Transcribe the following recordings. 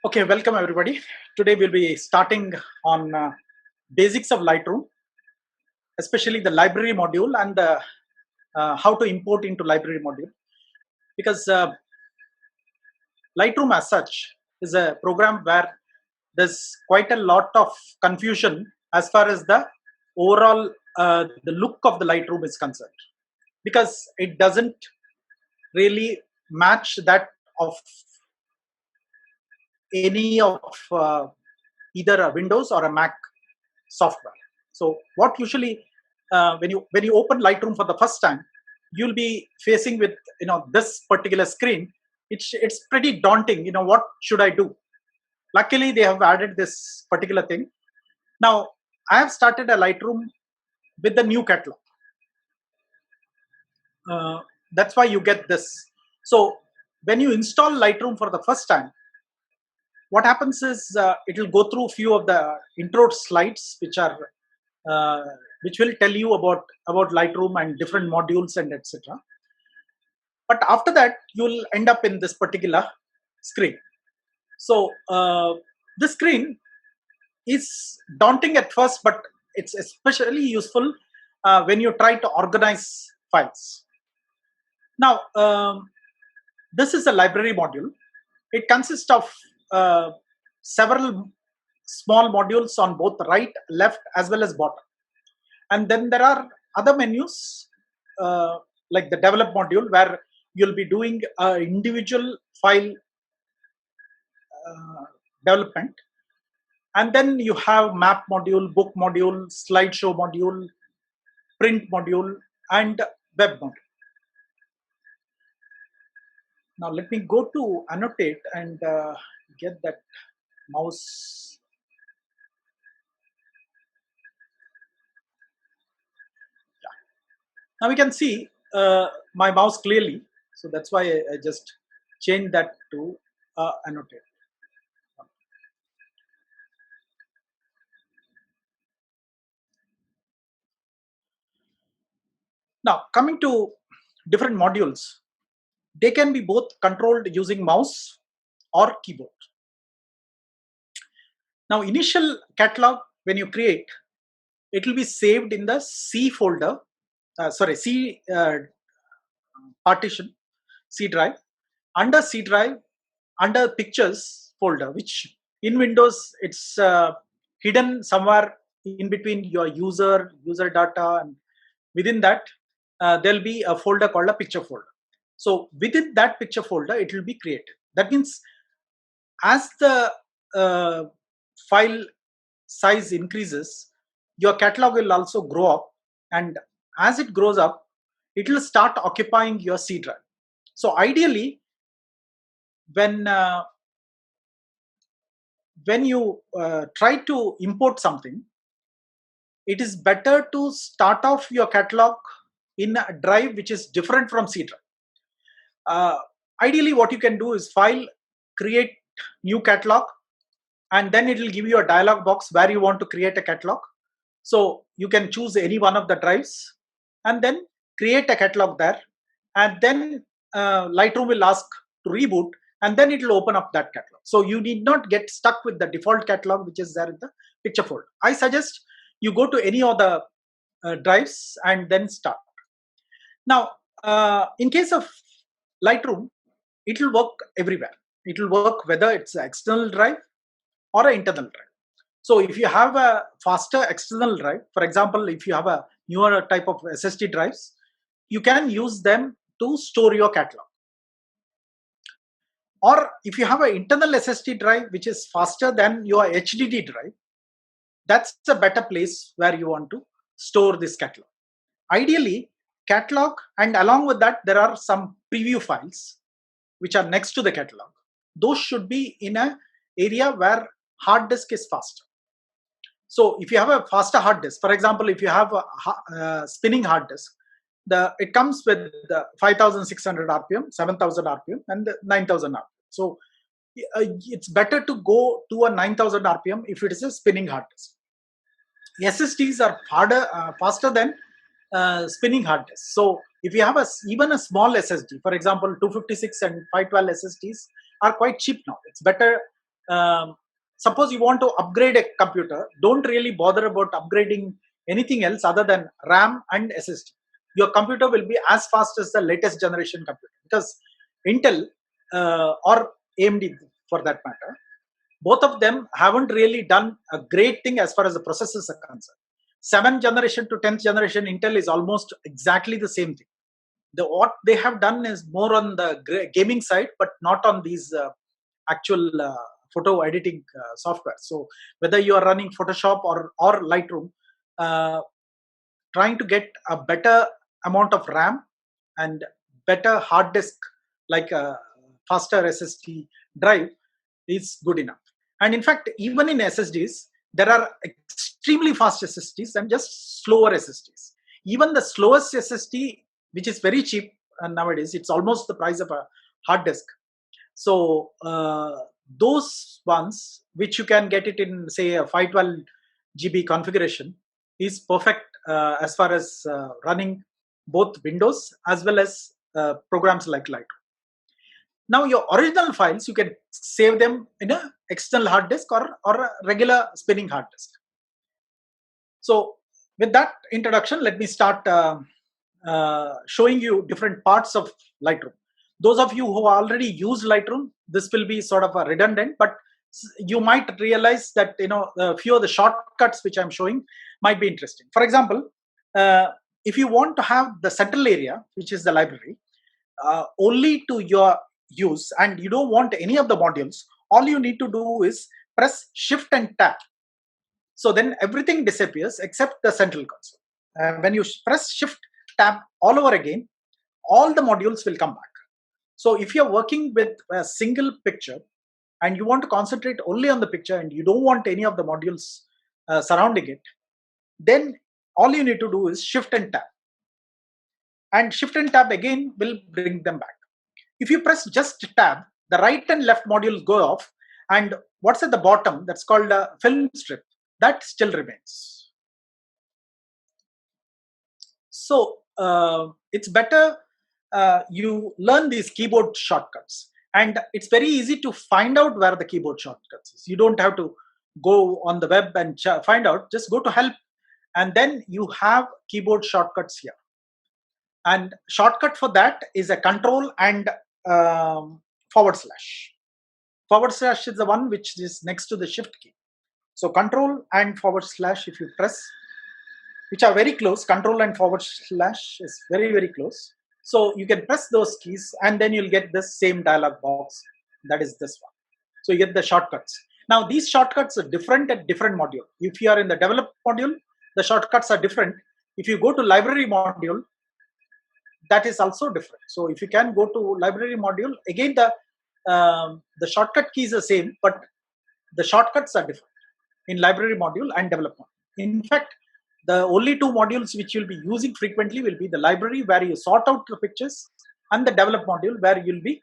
Okay, welcome everybody. Today we'll be starting on basics of Lightroom, especially the library module and how to import into library module. Because Lightroom as such is a program where there's quite a lot of confusion as far as the overall the look of the Lightroom is concerned, because it doesn't really match that of any of either a Windows or a Mac software. So what usually when you open Lightroom for the first time, you'll be facing with this particular screen. It's pretty daunting. What should I do? Luckily, they have added this particular thing. Now I have started a Lightroom with the new catalog. Uh, that's why you get this. So when you install Lightroom for the first time, what happens is it will go through a few of the intro slides, uh, which will tell you about Lightroom and different modules and etc. But after that, you'll end up in this particular screen. So this screen is daunting at first, but it's especially useful when you try to organize files. Now, this is a library module. It consists of several small modules on both right, left, as well as bottom. And then there are other menus like the develop module, where you'll be doing individual file development. And then you have map module, book module, slideshow module, print module, and web module. Now let me go to annotate and get that mouse. Now we can see my mouse clearly, so that's why I just changed that to annotate. Now coming to different modules, they can be both controlled using mouse or keyboard. Now initial catalog, when you create, it will be saved in the C folder, C partition, C drive. Under C drive, under pictures folder, which in Windows it's hidden somewhere in between your user data, and within that there'll be a folder called a picture folder. So within that picture folder, it will be created. That means as the file size increases, your catalog will also grow up, and as it grows up, it will start occupying your C drive. So ideally, when you try to import something, it is better to start off your catalog in a drive which is different from C drive. Ideally, what you can do is file, create new catalog, and then it will give you a dialog box where you want to create a catalog. So you can choose any one of the drives and then create a catalog there, and then Lightroom will ask to reboot, and then it will open up that catalog. So you need not get stuck with the default catalog which is there in the picture folder. I suggest you go to any of the drives and then start. Now, in case of Lightroom, it will work everywhere. It will work whether it's an external drive or an internal drive. So if you have a faster external drive, for example, if you have a newer type of SSD drives, you can use them to store your catalog. Or if you have an internal SSD drive which is faster than your HDD drive, that's a better place where you want to store this catalog. Ideally, catalog, and along with that, there are some preview files which are next to the catalog. Those should be in an area where hard disk is faster. So if you have a faster hard disk, for example, if you have a spinning hard disk, it comes with the 5,600 RPM, 7,000 RPM, and 9,000 RPM. So it's better to go to a 9,000 RPM if it is a spinning hard disk. SSDs are faster than spinning hard disks. So if you have even a small SSD, for example, 256 and 512 SSDs are quite cheap now. It's better suppose you want to upgrade a computer, don't really bother about upgrading anything else other than RAM and SSD. Your computer will be as fast as the latest generation computer, because Intel or AMD for that matter, both of them haven't really done a great thing as far as the processors are concerned. 7th generation to 10th generation Intel is almost exactly the same thing. What they have done is more on the gaming side, but not on these actual photo editing software. So whether you are running Photoshop or Lightroom, uh, trying to get a better amount of RAM and better hard disk, like a faster SSD drive, is good enough. And in fact, even in SSDs, there are extremely fast SSDs and just slower SSDs. Even the slowest SSD, which is very cheap nowadays, it's almost the price of a hard disk. So those ones which you can get it in, say, a 512 GB configuration, is perfect as far as running both Windows as well as programs like Lightroom. Now your original files, you can save them in a external hard disk or a regular spinning hard disk. So with that introduction, let me start showing you different parts of Lightroom. Those of you who already use Lightroom, this will be sort of a redundant, but you might realize that a few of the shortcuts which I'm showing might be interesting. For example, if you want to have the central area, which is the library, only to your use, and you don't want any of the modules, all you need to do is press Shift and Tab. So then everything disappears except the central console. When you press Shift Tab all over again, all the modules will come back. So if you're working with a single picture and you want to concentrate only on the picture and you don't want any of the modules surrounding it, then all you need to do is Shift and Tab. And Shift and Tab again will bring them back. If you press just Tab, the right and left modules go off, and what's at the bottom, that's called a film strip, that still remains. So it's better you learn these keyboard shortcuts, and it's very easy to find out where the keyboard shortcuts is. You don't have to go on the web and find out. Just go to help, and then you have keyboard shortcuts here. And shortcut for that is a control and forward slash. Forward slash is the one which is next to the shift key. So control and forward slash, if you press, which are very close, control and forward slash is very, very close. So you can press those keys and then you'll get this same dialog box. That is this one. So you get the shortcuts. Now these shortcuts are different at different module. If you are in the develop module, the shortcuts are different. If you go to library module, that is also different. So if you can go to library module, again the shortcut key is the same, but the shortcuts are different in library module and develop module. In fact, the only two modules which you'll be using frequently will be the library, where you sort out the pictures, and the develop module, where you'll be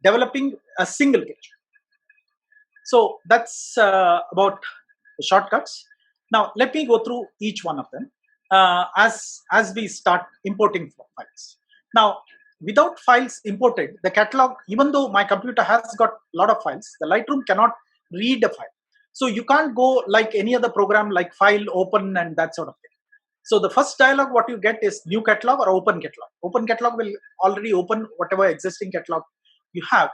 developing a single picture. So that's about the shortcuts. Now let me go through each one of them as we start importing files. Now, without files imported, the catalog, even though my computer has got a lot of files, the Lightroom cannot read a file. So you can't go like any other program, like file, open, and that sort of thing. So the first dialog what you get is new catalog or open catalog. Open catalog will already open whatever existing catalog you have,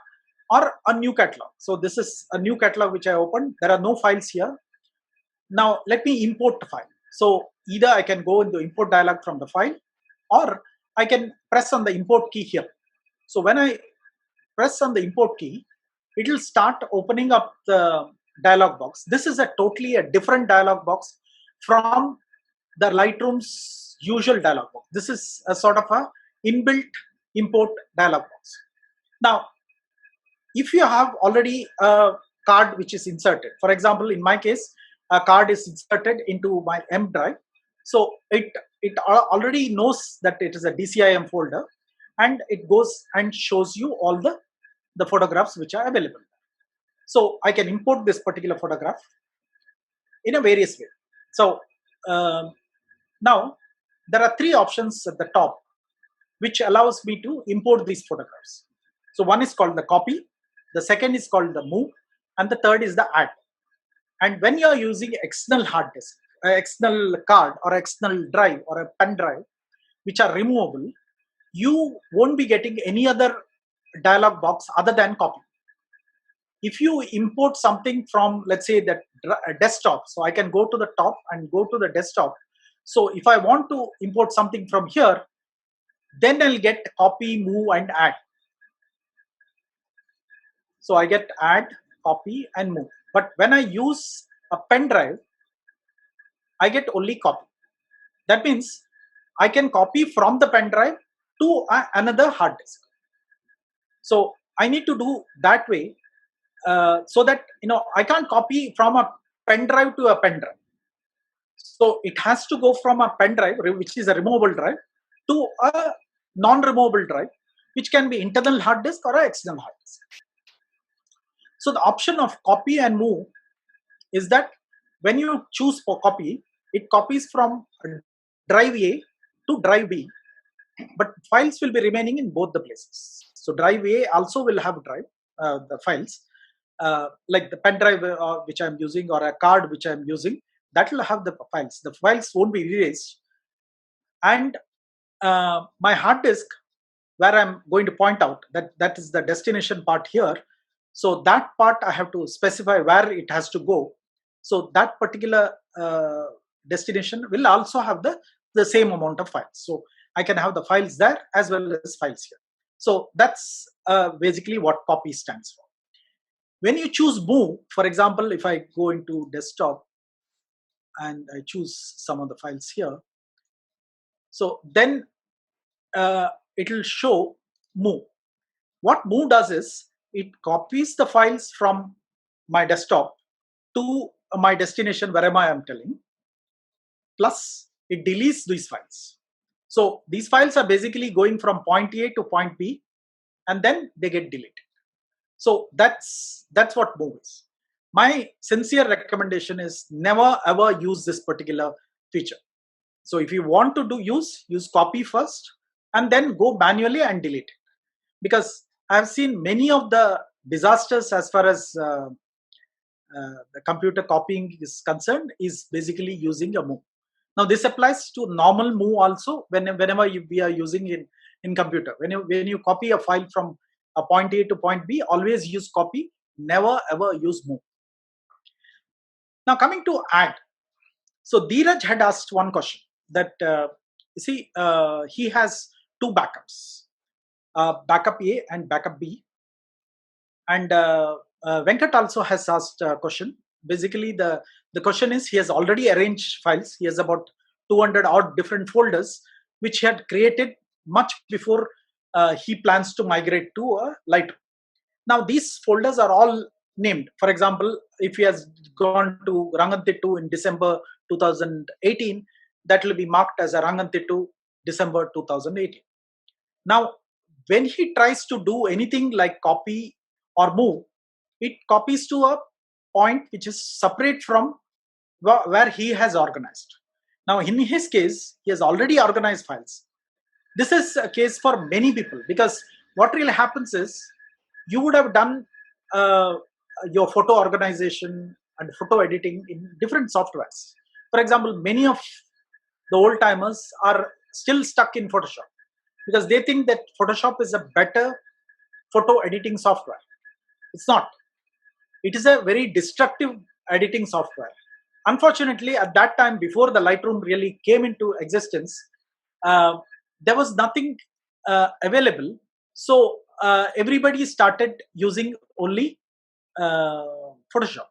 or a new catalog. So this is a new catalog which I opened. There are no files here. Now let me import the file. So either I can go into import dialog from the file, or I can press on the import key here. So when I press on the import key, it will start opening up the dialog box. This is a totally a different dialog box from the Lightroom's usual dialog box. This is a sort of a inbuilt import dialog box. Now, if you have already a card which is inserted, for example, in my case, a card is inserted into my M drive. So it already knows that it is a DCIM folder, and it goes and shows you all the photographs which are available. So I can import this particular photograph in a various way. So now there are three options at the top which allows me to import these photographs. So one is called the copy, the second is called the move, and the third is the add. And when you are using external hard disk, external card or external drive or a pen drive, which are removable, you won't be getting any other dialog box other than copy. If you import something from, let's say, that desktop, so I can go to the top and go to the desktop. So if I want to import something from here, then I'll get copy, move, and add. So I get add, copy, and move. But when I use a pen drive, I get only copy. That means I can copy from the pen drive to another hard disk. So I need to do that way, so that I can't copy from a pen drive to a pen drive. So it has to go from a pen drive, which is a removable drive, to a non-removable drive, which can be internal hard disk or an external hard disk. So the option of copy and move is that when you choose for copy, it copies from drive A to drive B, but files will be remaining in both the places. So drive A also will have the files, like the pen drive which I'm using, or a card which I'm using, that will have the files. The files won't be erased. And my hard disk, where I'm going to point out that is the destination part here. So that part I have to specify where it has to go. So that particular destination will also have the same amount of files. So I can have the files there as well as files here. So that's basically what copy stands for. When you choose move, for example, if I go into desktop and I choose some of the files here, so then it will show move. What move does is it copies the files from my desktop to my destination wherever I am telling, plus it deletes these files. So these files are basically going from point A to point B, and then they get deleted. So that's what move is. My sincere recommendation is never ever use this particular feature. So if you want to use copy first and then go manually and delete it. Because I've seen many of the disasters as far as the computer copying is concerned is basically using a move. Now this applies to normal move also. Whenever we are using in computer, when you copy a file from a point A to point B, always use copy, never ever use move. Now coming to add. So Dheeraj had asked one question that he has two backups, backup A and backup B. And Venkat also has asked a question. Basically, the question is, he has already arranged files. He has about 200 odd different folders, which he had created much before he plans to migrate to Lightroom. Now, these folders are all named. For example, if he has gone to Ranganthittu in December 2018, that will be marked as a Ranganthittu December 2018. Now, when he tries to do anything like copy or move, it copies to a point which is separate from where he has organized. Now, in his case, he has already organized files. This is a case for many people, because what really happens is you would have done your photo organization and photo editing in different softwares. For example, many of the old timers are still stuck in Photoshop because they think that Photoshop is a better photo editing software. It's not. It is a very destructive editing software. Unfortunately, at that time, before the Lightroom really came into existence, there was nothing available. So everybody started using only Photoshop.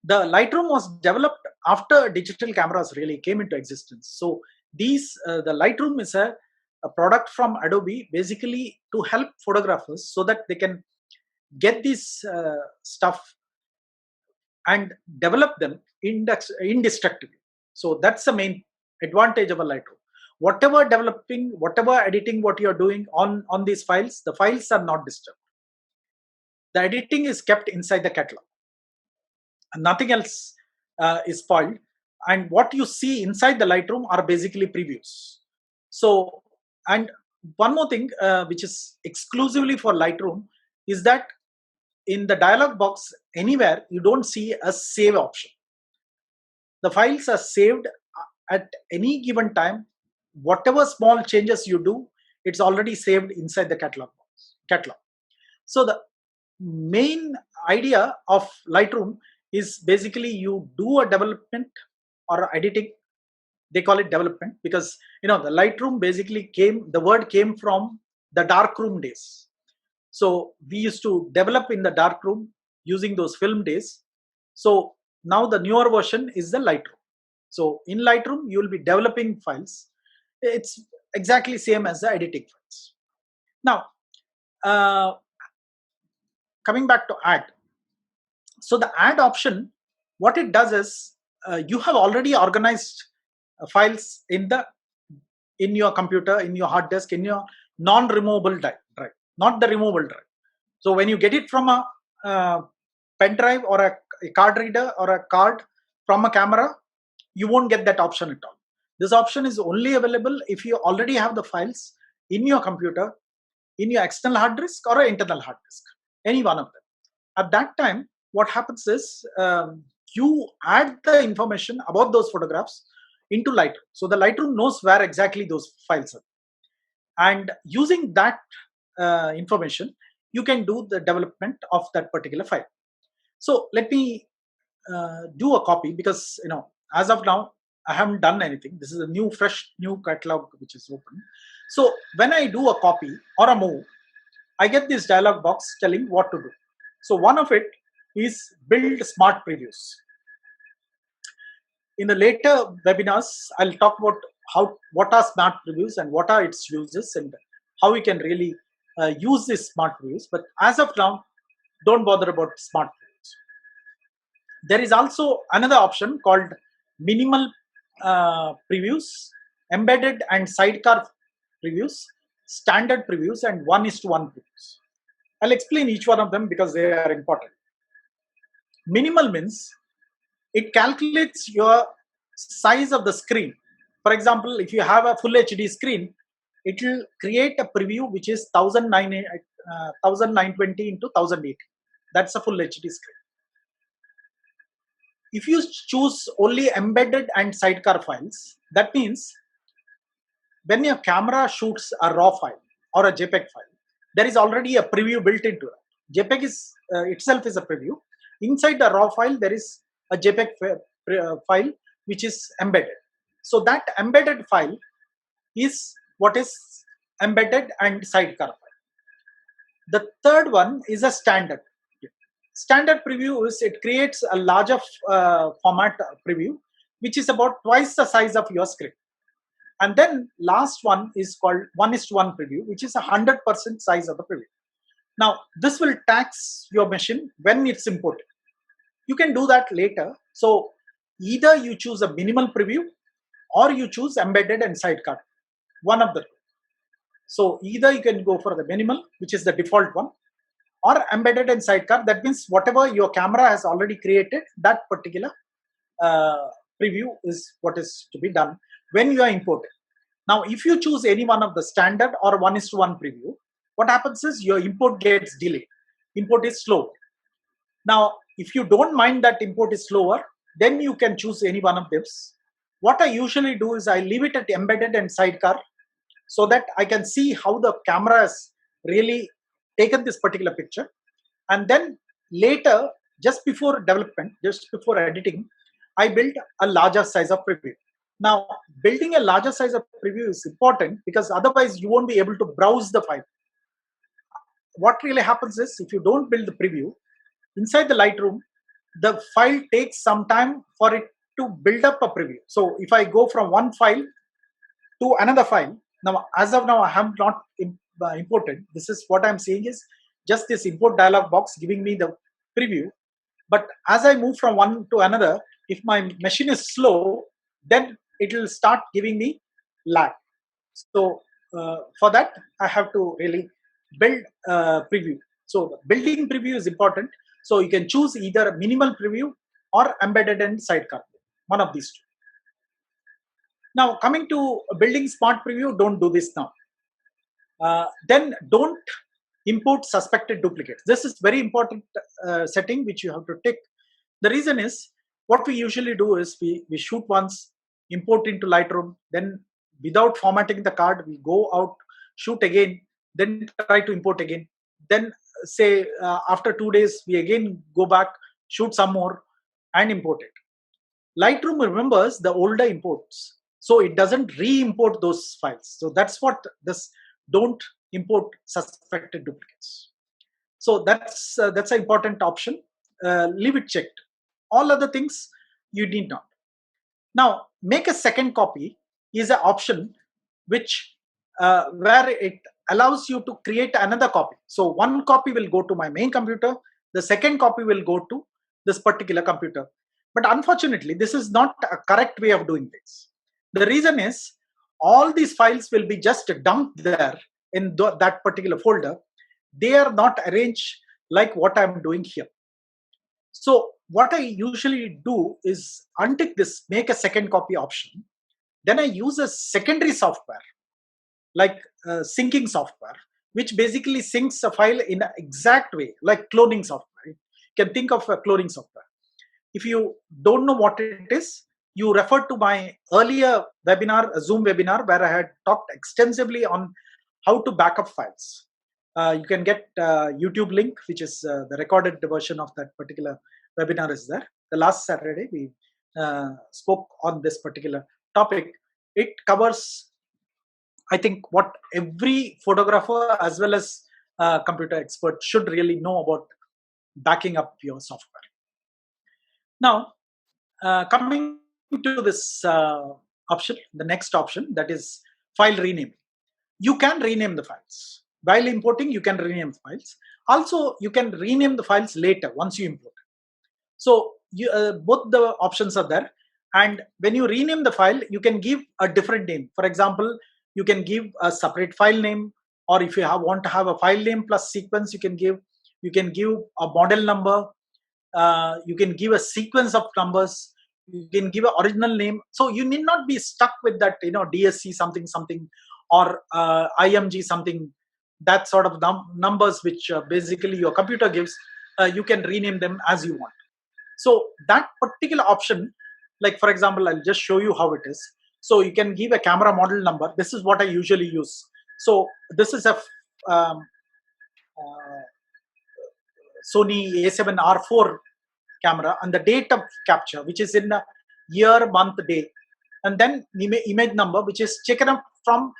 The Lightroom was developed after digital cameras really came into existence. So the Lightroom is a product from Adobe, basically to help photographers so that they can get this stuff and develop them indestructibly. So that's the main advantage of a Lightroom. Whatever developing, whatever editing, what you're doing on these files, the files are not disturbed. The editing is kept inside the catalog, and nothing else is spoiled. And what you see inside the Lightroom are basically previews. So, and one more thing which is exclusively for Lightroom is that in the dialog box anywhere, you don't see a save option. The files are saved at any given time. Whatever small changes you do, it's already saved inside the catalog. So the main idea of Lightroom is basically you do a development or editing. They call it development because the Lightroom basically the word came from the darkroom days. So we used to develop in the darkroom using those film days. So now the newer version is the Lightroom. So in Lightroom, you will be developing files. It's exactly same as the editing files. Now, coming back to add. So the add option, what it does is you have already organized files in your computer, in your hard disk, in your non-removable drive, not the removable drive. So when you get it from a pen drive or a card reader or a card from a camera, you won't get that option at all. This option is only available if you already have the files in your computer, in your external hard disk or an internal hard disk, any one of them. At that time, what happens is you add the information about those photographs into Lightroom. So the Lightroom knows where exactly those files are. And using that information, you can do the development of that particular file. So let me do a copy because, as of now, I haven't done anything. This is a fresh new catalog which is open. So when I do a copy or a move, I get this dialog box telling what to do. So one of it is build smart previews. In the later webinars, I'll talk about what are smart previews and what are its uses and how we can really use these smart previews. But as of now, don't bother about smart previews. There is also another option called minimal previews, embedded and sidecar previews, standard previews, and 1:1 previews. I'll explain each one of them because they are important. Minimal means it calculates your size of the screen. For example, if you have a full HD screen, it will create a preview which is 1920 into 1080. That's a full HD screen. If you choose only embedded and sidecar files, that means when your camera shoots a RAW file or a JPEG file, there is already a preview built into it. JPEG itself is a preview. Inside the RAW file, there is a JPEG file which is embedded. So that embedded file is what is embedded and sidecar file. The third one is a standard. Standard preview is it creates a larger format preview, which is about twice the size of your screen. And then last one is called 1:1 preview, which is 100% size of the preview. Now, this will tax your machine when it's imported. You can do that later. So either you choose a minimal preview or you choose embedded and sidecar, one of the two. So either you can go for the minimal, which is the default one, or embedded and sidecar. That means whatever your camera has already created, that particular preview is what is to be done when you are importing. Now, if you choose any one of the standard or 1:1 preview, what happens is your import gets delayed. Import is slow. Now, if you don't mind that import is slower, then you can choose any one of these. What I usually do is I leave it at embedded and sidecar so that I can see how the camera has really taken this particular picture. And then later, just before development, just before editing, I build a larger size of preview. Now, building a larger size of preview is important because otherwise you won't be able to browse the file. What really happens is if you don't build the preview, inside the Lightroom, the file takes some time for it to build up a preview. So if I go from one file to another file, now as of now I have not imported. This is what I'm saying is just this import dialog box giving me the preview. But as I move from one to another, if my machine is slow, then it will start giving me lag. So for that, I have to really build preview. So building preview is important. So you can choose either minimal preview or embedded and sidecar, one of these two. Now coming to building smart preview, don't do this now. Then don't import suspected duplicates. This is very important setting which you have to take. The reason is, what we usually do is we shoot once, import into Lightroom, then without formatting the card, we go out, shoot again, then try to import again. Then say after 2 days, we again go back, shoot some more and import it. Lightroom remembers the older imports, so it doesn't re-import those files. So that's what this don't import suspected duplicates. So that's an important option. Leave it checked. All other things you need not. Now, make a second copy is an option which where it allows you to create another copy. So one copy will go to my main computer, the second copy will go to this particular computer. But unfortunately, this is not a correct way of doing things. The reason is, all these files will be just dumped there in that particular folder. They are not arranged like what I'm doing here. So what I usually do is untick this make a second copy option. Then I use a secondary software like syncing software, which basically syncs a file in an exact way, like cloning software. You can think of a cloning software. If you don't know what it is, you refer to my earlier webinar, a Zoom webinar, where I had talked extensively on how to backup files. You can get YouTube link, which is the recorded version of that particular webinar is there. The last Saturday, we spoke on this particular topic. It covers, I think, what every photographer as well as computer expert should really know about backing up your software. Now, coming to this option, the next option, that is file renaming. You can rename the files. While importing, you can rename files. Also, you can rename the files later once you import. So both the options are there. And when you rename the file, you can give a different name. For example, you can give a separate file name, or if you want to have a file name plus sequence, you can give a model number. You can give a sequence of numbers. You can give an original name. So you need not be stuck with that, DSC something something or IMG something, that sort of numbers which basically your computer gives. You can rename them as you want. So that particular option, like for example, I'll just show you how it is. So you can give a camera model number. This is what I usually use. So this is a Sony A7R4 camera, and the date of capture, which is in a year, month, day, and then image number, which is taken up from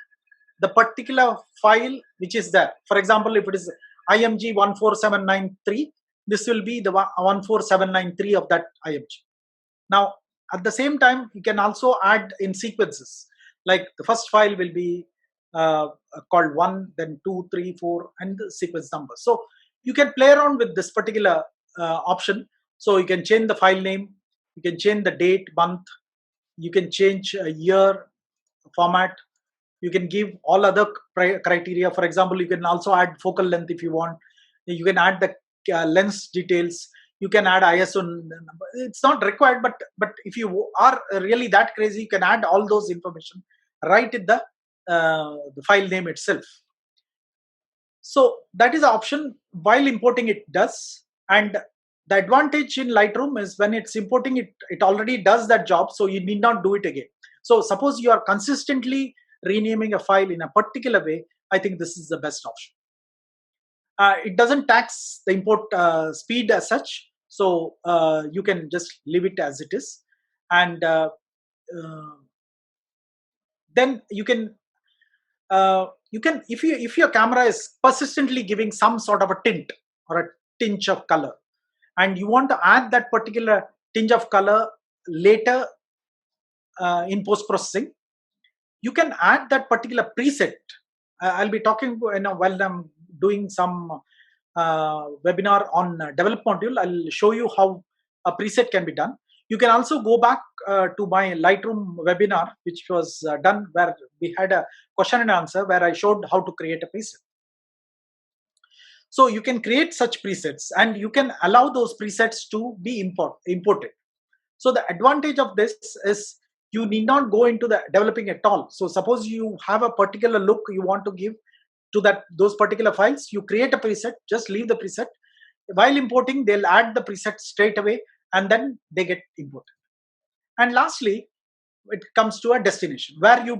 the particular file which is there. For example, if it is IMG 14793, this will be the 14793 of that IMG. Now, at the same time, you can also add in sequences. Like the first file will be called 1, then 2, 3, 4, and the sequence number. So you can play around with this particular option. So you can change the file name, you can change the date, month, you can change a year, format, you can give all other criteria. For example, you can also add focal length if you want. You can add the lens details. You can add ISO number. It's not required, but if you are really that crazy, you can add all those information right in the file name itself. So that is an option. While importing, it does. And the advantage in Lightroom is when it's importing, it already does that job, so you need not do it again. So suppose you are consistently renaming a file in a particular way, I think this is the best option. It doesn't tax the import speed as such, so you can just leave it as it is. And then you can if your camera is persistently giving some sort of a tint or a tinge of color, and you want to add that particular tinge of color later in post-processing, you can add that particular preset. I'll be talking while I'm doing some webinar on develop module. I'll show you how a preset can be done. You can also go back to my Lightroom webinar, which was done where we had a question and answer where I showed how to create a preset. So you can create such presets, and you can allow those presets to be imported. So the advantage of this is you need not go into the developing at all. So suppose you have a particular look you want to give to those particular files. You create a preset, just leave the preset. While importing, they'll add the preset straight away, and then they get imported. And lastly, it comes to a destination where you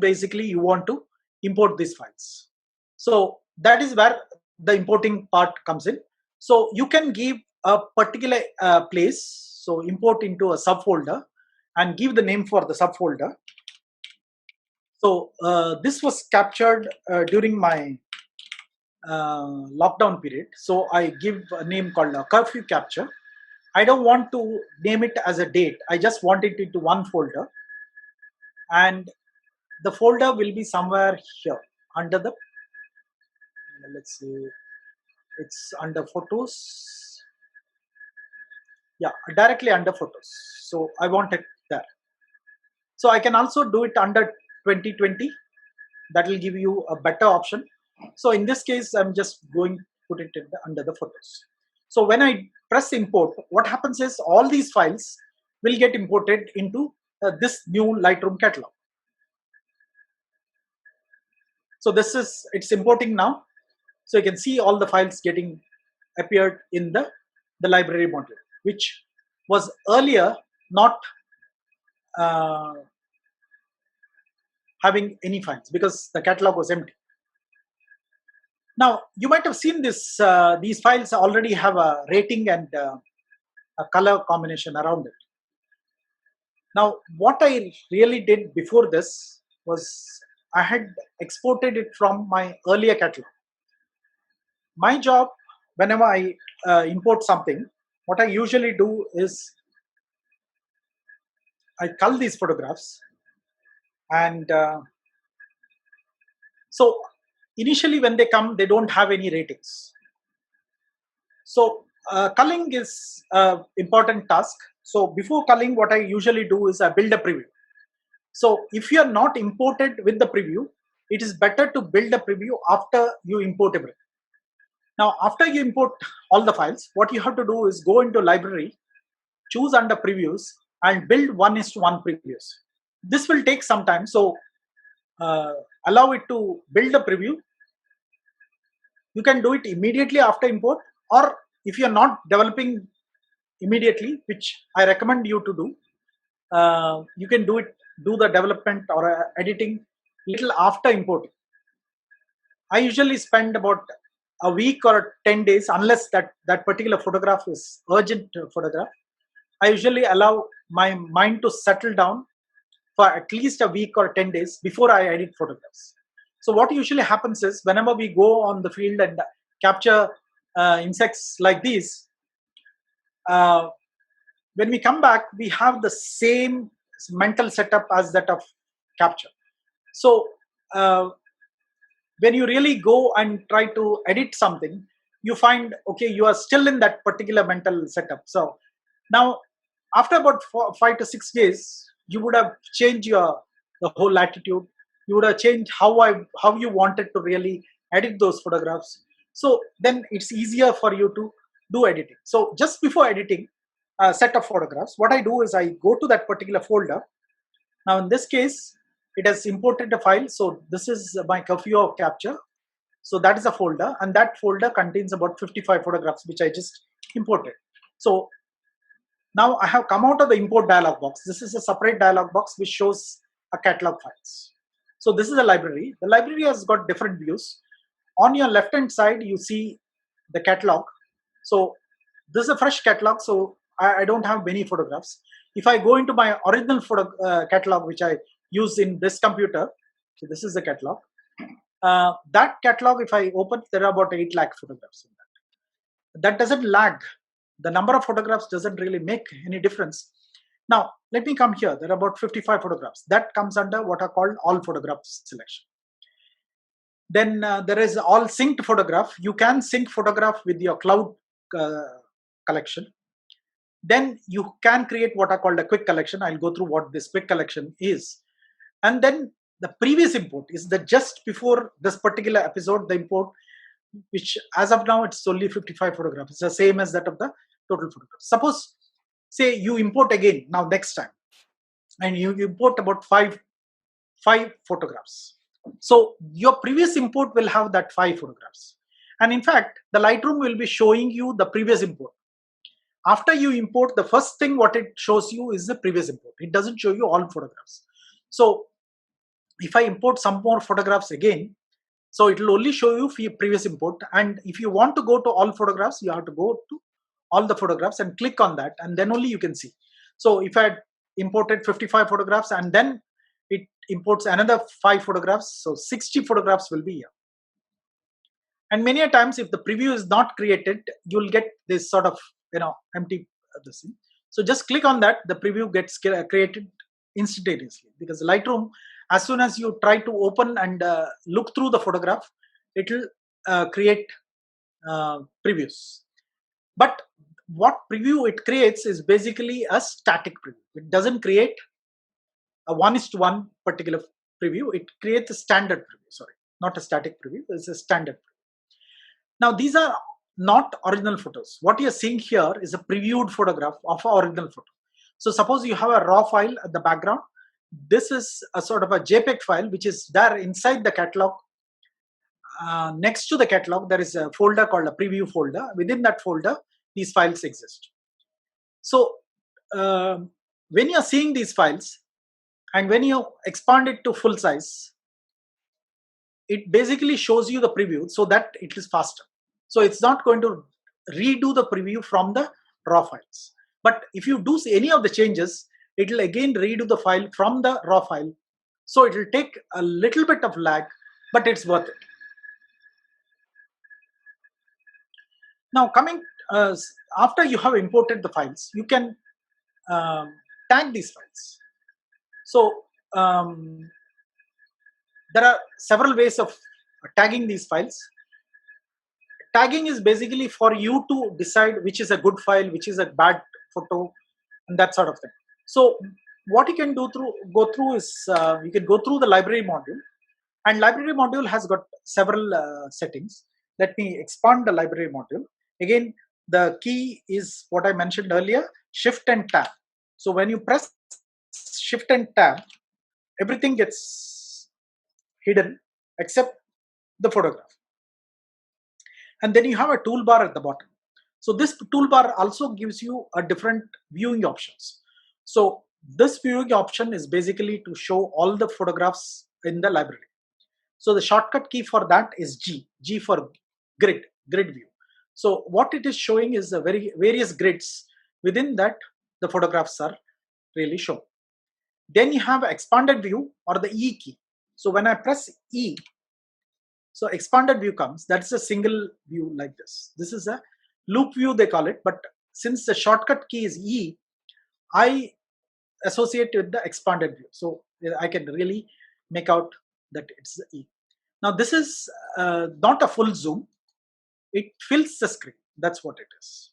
want to import these files. So that is where the importing part comes in. So you can give a particular place, so import into a subfolder and give the name for the subfolder. So this was captured during my lockdown period. So I give a name called curfew capture. I don't want to name it as a date. I just want it into one folder, and the folder will be somewhere here under the, let's see, it's under photos. Yeah, directly under photos. So I want it there. So I can also do it under 2020. That will give you a better option. So in this case, I'm just going to put it in under the photos. So when I press import, what happens is all these files will get imported into this new Lightroom catalog. So it's importing now. So you can see all the files getting appeared in the library module, which was earlier not having any files because the catalog was empty. Now you might have seen this. These files already have a rating and a color combination around it. Now what I really did before this was I had exported it from my earlier catalog. My job, whenever I import something, what I usually do is I cull these photographs, and so initially when they come, they don't have any ratings. So culling is an important task. So before culling, what I usually do is I build a preview. So if you are not imported with the preview, it is better to build a preview after you import everything. Now, after you import all the files, what you have to do is go into library, choose under previews, and build 1:1 previews. This will take some time. So allow it to build a preview. You can do it immediately after import, or if you are not developing immediately, which I recommend you to do, you can do the development or editing little after importing. I usually spend about a week or 10 days, unless that particular photograph is urgent photograph. I usually allow my mind to settle down for at least a week or 10 days before I edit photographs. So what usually happens is whenever we go on the field and capture insects like these, uh, when we come back, we have the same mental setup as that of capture. So when you really go and try to edit something, you find, okay, you are still in that particular mental setup. So now after about 5 to 6 days, you would have changed the whole attitude. You would have changed how you wanted to really edit those photographs. So then it's easier for you to do editing. So just before editing a set of photographs, what I do is I go to that particular folder. Now in this case, it has imported a file. So this is my curfew capture. So that is a folder, and that folder contains about 55 photographs which I just imported. So now I have come out of the import dialog box. This is a separate dialog box which shows a catalog files. So this is a library. The library has got different views. On your left hand side, you see the catalog. So this is a fresh catalog, so I don't have many photographs. If I go into my original catalog, which I use in this computer, so this is the catalog. That catalog, if I open, there are about 8 lakh photographs in that. That doesn't lag. The number of photographs doesn't really make any difference. Now, let me come here. There are about 55 photographs. That comes under what are called all photographs selection. Then there is all synced photograph. You can sync photograph with your cloud collection. Then you can create what are called a quick collection. I'll go through what this quick collection is. And then the previous import is the just before this particular episode, the import, which as of now, it's only 55 photographs. It's the same as that of the total photographs. Suppose, say you import again now next time, and you import about five photographs. So your previous import will have that 5 photographs. And in fact, the Lightroom will be showing you the previous import. After you import, the first thing what it shows you is the previous import. It doesn't show you all photographs. So if I import some more photographs again, so it will only show you previous import. And if you want to go to all photographs, you have to go to all the photographs and click on that, and then only you can see. So if I had imported 55 photographs and then it imports another 5 photographs, so 60 photographs will be here. And many a times if the preview is not created, you'll get this sort of empty this thing. So just click on that, the preview gets created instantaneously, because Lightroom, as soon as you try to open and look through the photograph, it will create previews. But what preview it creates is basically a static preview. It doesn't create a 1:1 particular preview. It creates a standard preview. Sorry, not a static preview. It's a standard preview. Now these are not original photos. What you're seeing here is a previewed photograph of an original photo. So suppose you have a raw file at the background. This is a sort of a JPEG file which is there inside the catalog. Next to the catalog, there is a folder called a preview folder. Within that folder, these files exist. So when you're seeing these files and when you expand it to full size, it basically shows you the preview so that it is faster. So it's not going to redo the preview from the raw files. But if you do any of the changes, it will again redo the file from the raw file. So it will take a little bit of lag, but it's worth it. Now coming, after you have imported the files, you can tag these files. So there are several ways of tagging these files. Tagging is basically for you to decide which is a good file, which is a bad photo, and that sort of thing. So what you can go through is you can go through the library module, and library module has got several settings. Let me expand the library module. Again, the key is what I mentioned earlier, Shift and Tab. So when you press Shift and Tab, everything gets hidden except the photograph. And then you have a toolbar at the bottom. So this toolbar also gives you a different viewing options. So this viewing option is basically to show all the photographs in the library. So the shortcut key for that is G for grid view. So what it is showing is the various grids. Within that, the photographs are really shown. Then you have expanded view or the E key. So when I press E, so expanded view comes. That's a single view like this. This is a loop view, they call it. But since the shortcut key is E, I associate with the expanded view. So I can really make out that it's the E. Now this is not a full zoom. It fills the screen. That's what it is.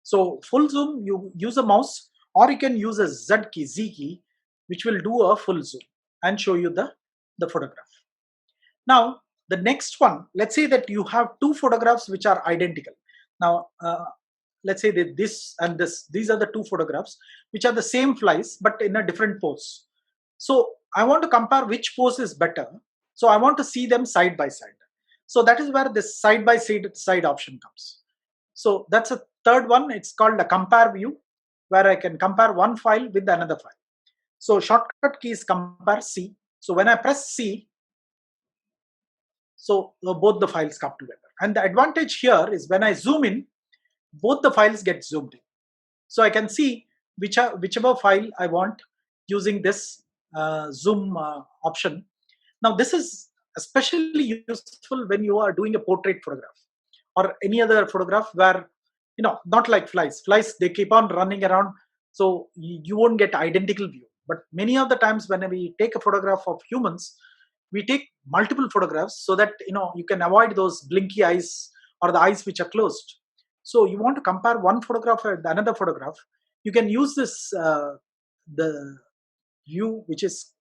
So full zoom, you use a mouse, or you can use a Z key, which will do a full zoom and show you the photograph. Now, the next one, let's say that you have two photographs which are identical. Now, let's say that this and this, these are the two photographs which are the same flies but in a different pose. So I want to compare which pose is better. So I want to see them side by side. So that is where this side by side option comes. So that's a third one. It's called a compare view, where I can compare one file with another file. So shortcut key is compare C. So when I press C, so both the files come together. And the advantage here is when I zoom in, both the files get zoomed in. So I can see whichever file I want using this zoom option. Now this is especially useful when you are doing a portrait photograph or any other photograph where, not like flies. Flies, they keep on running around, so you won't get identical view. But many of the times when we take a photograph of humans, we take multiple photographs so that you can avoid those blinky eyes or the eyes which are closed. So you want to compare one photograph with another photograph, you can use this the view, which is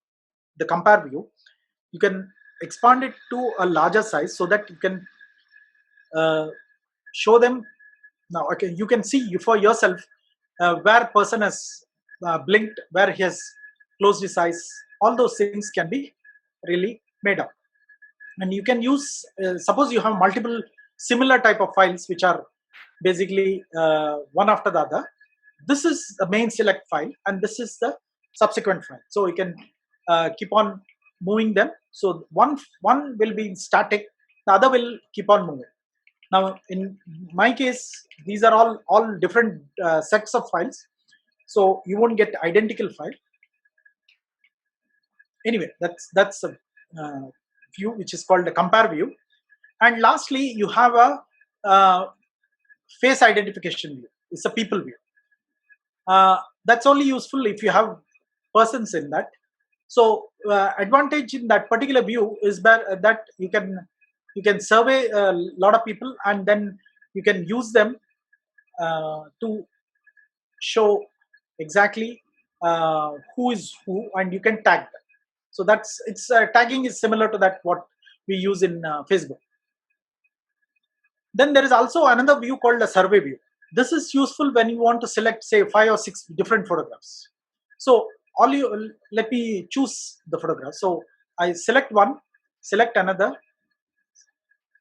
the compare view. You can expand it to a larger size so that you can show them. Now okay, you can see for yourself where person has blinked, where he has closed his eyes. All those things can be really made up. And you can use, suppose you have multiple similar type of files which are basically one after the other. This is the main select file and this is the subsequent file, so you can keep on moving them. So one will be static, the other will keep on moving. Now in my case, these are all different sets of files, so you won't get identical file. Anyway, that's a view which is called a compare view. And lastly, you have a face identification view. It's a people view. That's only useful if you have persons in that. So advantage in that particular view is that you can survey a lot of people and then you can use them to show exactly who is who, and you can tag them. So that's it's tagging is similar to that what we use in Facebook. Then there is also another view called a survey view. This is useful when you want to select, say, 5 or 6 different photographs. So let me choose the photograph. So I select one, select another.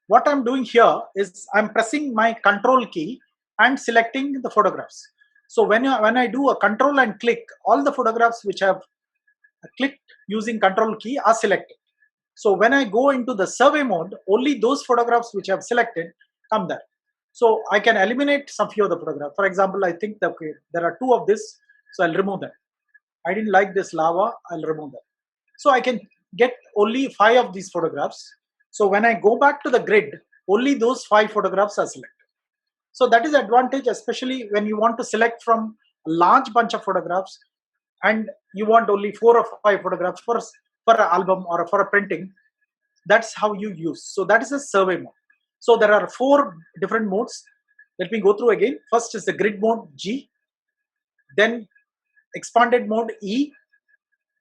What I'm doing here is I'm pressing my control key and selecting the photographs. So when I do a control and click, all the photographs which I've clicked using control key are selected. So when I go into the survey mode, only those photographs which I've selected come there. So I can eliminate some few of the photographs. For example, I think that, okay, there are 2 of this, so I'll remove them. I didn't like this lava, I'll remove them. So I can get only 5 of these photographs. So when I go back to the grid, only those 5 photographs are selected. So that is advantage, especially when you want to select from a large bunch of photographs and you want only 4 or 5 photographs for an album or for a printing. That's how you use. So that is a survey mode. So there are 4 different modes. Let me go through again. First is the grid mode, G, then expanded mode, E,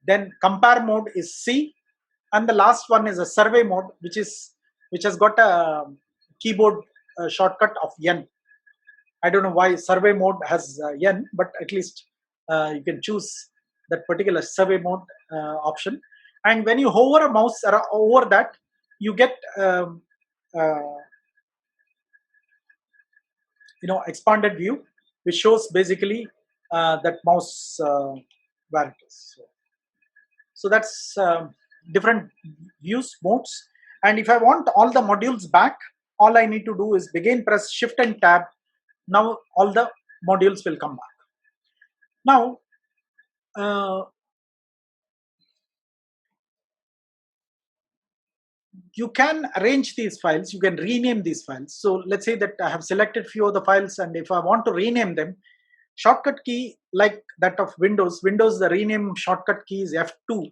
then compare mode is C, and the last one is a survey mode, which has got a keyboard shortcut of N. I don't know why survey mode has N, but at least you can choose that particular survey mode option. And when you hover a mouse over that, you get expanded view, which shows basically that mouse where it is. So that's different views modes. And if I want all the modules back, all I need to do is again press Shift and Tab. Now all the modules will come back. Now you can arrange these files, you can rename these files. So let's say that I have selected few of the files, and if I want to rename them, shortcut key like that of Windows, the rename shortcut key is F2.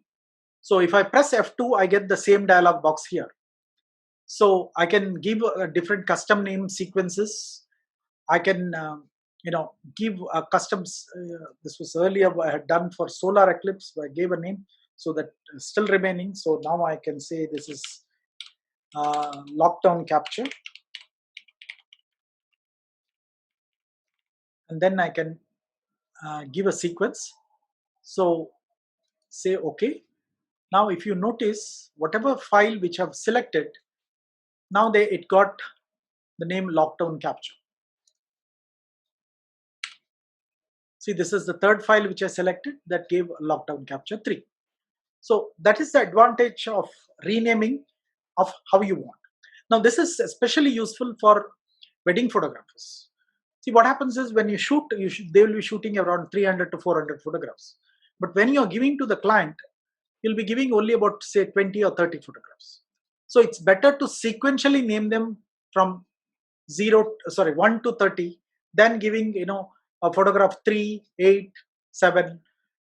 So if I press F2, I get the same dialog box here. So I can give different custom name sequences. I can give customs. This was earlier I had done for solar eclipse. I gave a name, so that still remaining. So now I can say this is lockdown capture, and then I can give a sequence. So say OK. Now if you notice, whatever file which I've selected, now it got the name lockdown capture. See, this is the 3rd file which I selected that gave lockdown capture 3. So that is the advantage of renaming of how you want. Now this is especially useful for wedding photographers. See, what happens is when you shoot, they will be shooting around 300 to 400 photographs. But when you're giving to the client, you'll be giving only about, say, 20 or 30 photographs. So it's better to sequentially name them from 1 to 30 than giving a photograph 3, 8, 7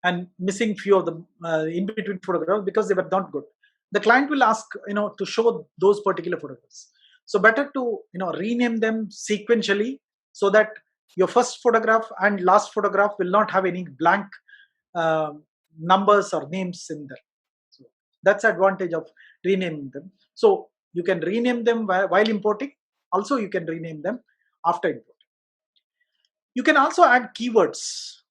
and missing few of them in between photographs because they were not good. The client will ask to show those particular photographs. So better to rename them sequentially, so that your first photograph and last photograph will not have any blank uh, numbers or names in there. So that's advantage of renaming them. So you can rename them while importing. Also, you can rename them after import. You can also add keywords.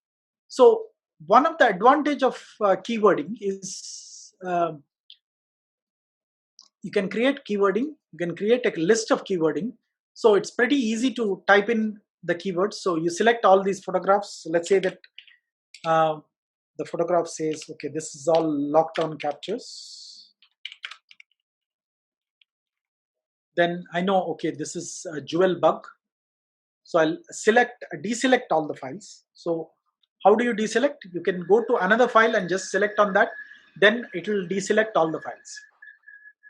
So one of the advantage of keywording is you can create keywording, you can create a list of keywording. So it's pretty easy to type in the keywords. So you select all these photographs. Let's say that uh, the photograph says, okay, this is all lockdown captures. Then I know, okay, this is a jewel bug. So I'll deselect all the files. So how do you deselect? You can go to another file and just select on that. Then it will deselect all the files.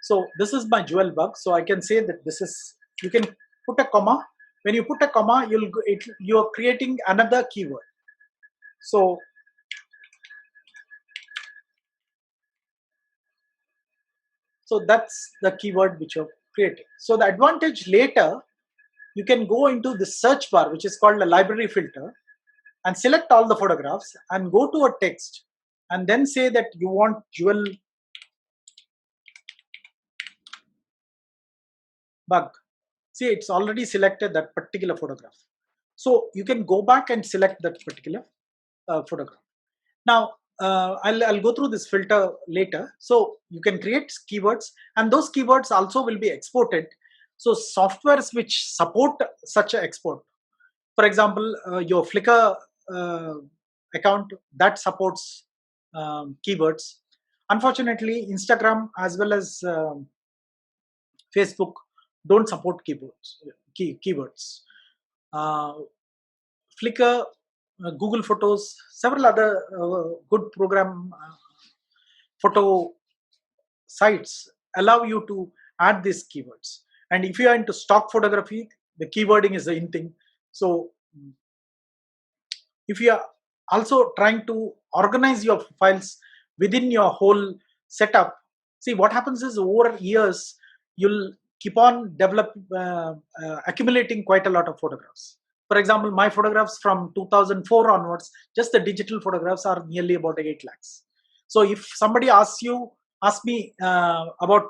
So this is my jewel bug. So I can say that this is, you can put a comma. When you put a comma, you are creating another keyword. So that's the keyword which you're creating. So the advantage later, you can go into the search bar, which is called a library filter, and select all the photographs and go to a text and then say that you want jewel bug. See, it's already selected that particular photograph. So you can go back and select that particular photograph. Now, I'll go through this filter later. So you can create keywords, and those keywords also will be exported. So softwares which support such an export, for example, your Flickr uh, account that supports keywords. Unfortunately, Instagram as well as Facebook don't support keywords. Uh, Flickr, Google Photos, several other good program photo sites allow you to add these keywords. And if you are into stock photography, the keywording is the in thing. So if you are also trying to organize your files within your whole setup, see what happens is over years you'll keep on accumulating quite a lot of photographs. For example, my photographs from 2004 onwards, just the digital photographs are nearly about 8 lakhs. So if somebody asks me about,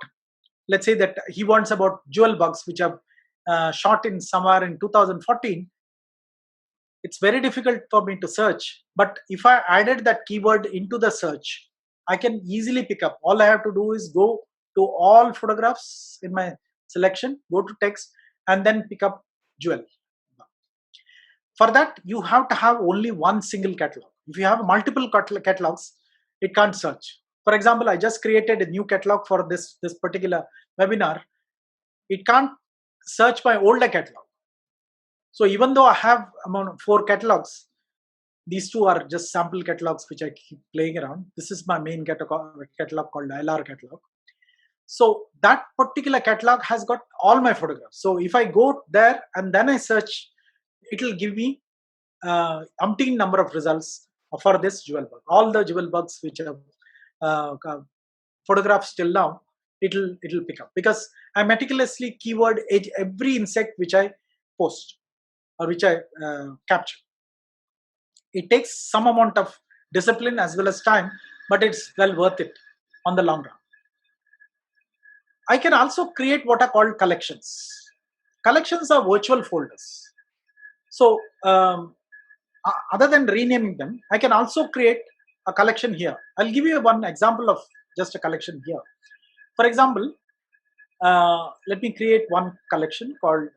let's say that he wants about jewel bugs which I've shot in somewhere in 2014, it's very difficult for me to search. But if I added that keyword into the search, I can easily pick up. All I have to do is go to all photographs in my selection, go to text, and then pick up jewel. For that, you have to have only one single catalog. If you have multiple catalogs, it can't search. For example, I just created a new catalog for this particular webinar. It can't search my older catalog. So even though I have among 4 catalogs, these two are just sample catalogs which I keep playing around. This is my main catalog called LR catalog. So that particular catalog has got all my photographs. So if I go there and then I search, it will give me umpteen number of results for this jewel bug. All the jewel bugs which are photographs till now, it'll pick up, because I meticulously keyword edge every insect which I post or which I capture. It takes some amount of discipline as well as time, but it's well worth it on the long run. I can also create what are called collections. Collections are virtual folders. So other than renaming them, I can also create a collection here. I'll give you one example of just a collection here. For example, let me create one collection called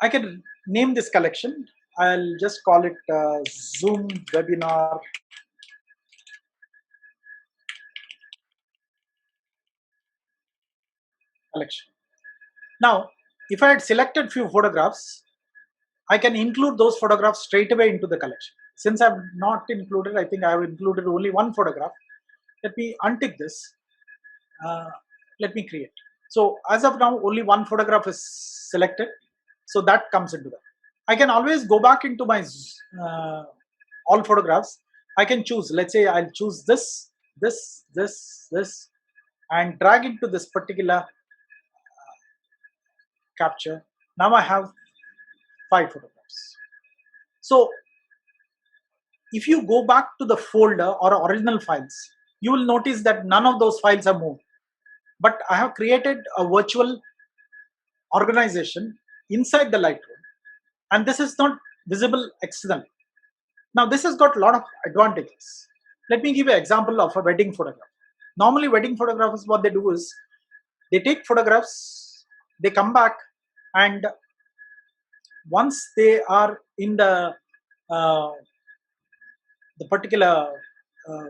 I can name this collection. I'll just call it Zoom webinar collection. Now, if I had selected few photographs, I can include those photographs straight away into the collection. Since I've not included, I think I have included only one photograph. Let me untick this. Let me create. So as of now, only one photograph is selected. So that comes into that. I can always go back into my all photographs. I can choose, let's say I'll choose this, and drag into this particular capture. Now I have 5 photographs. So if you go back to the folder or original files, you will notice that none of those files are moved. But I have created a virtual organization inside the Lightroom, and this is not visible externally. Now this has got a lot of advantages. Let me give you an example of a wedding photograph. Normally, wedding photographers, what they do is they take photographs, they come back, and once they are in uh, the particular uh,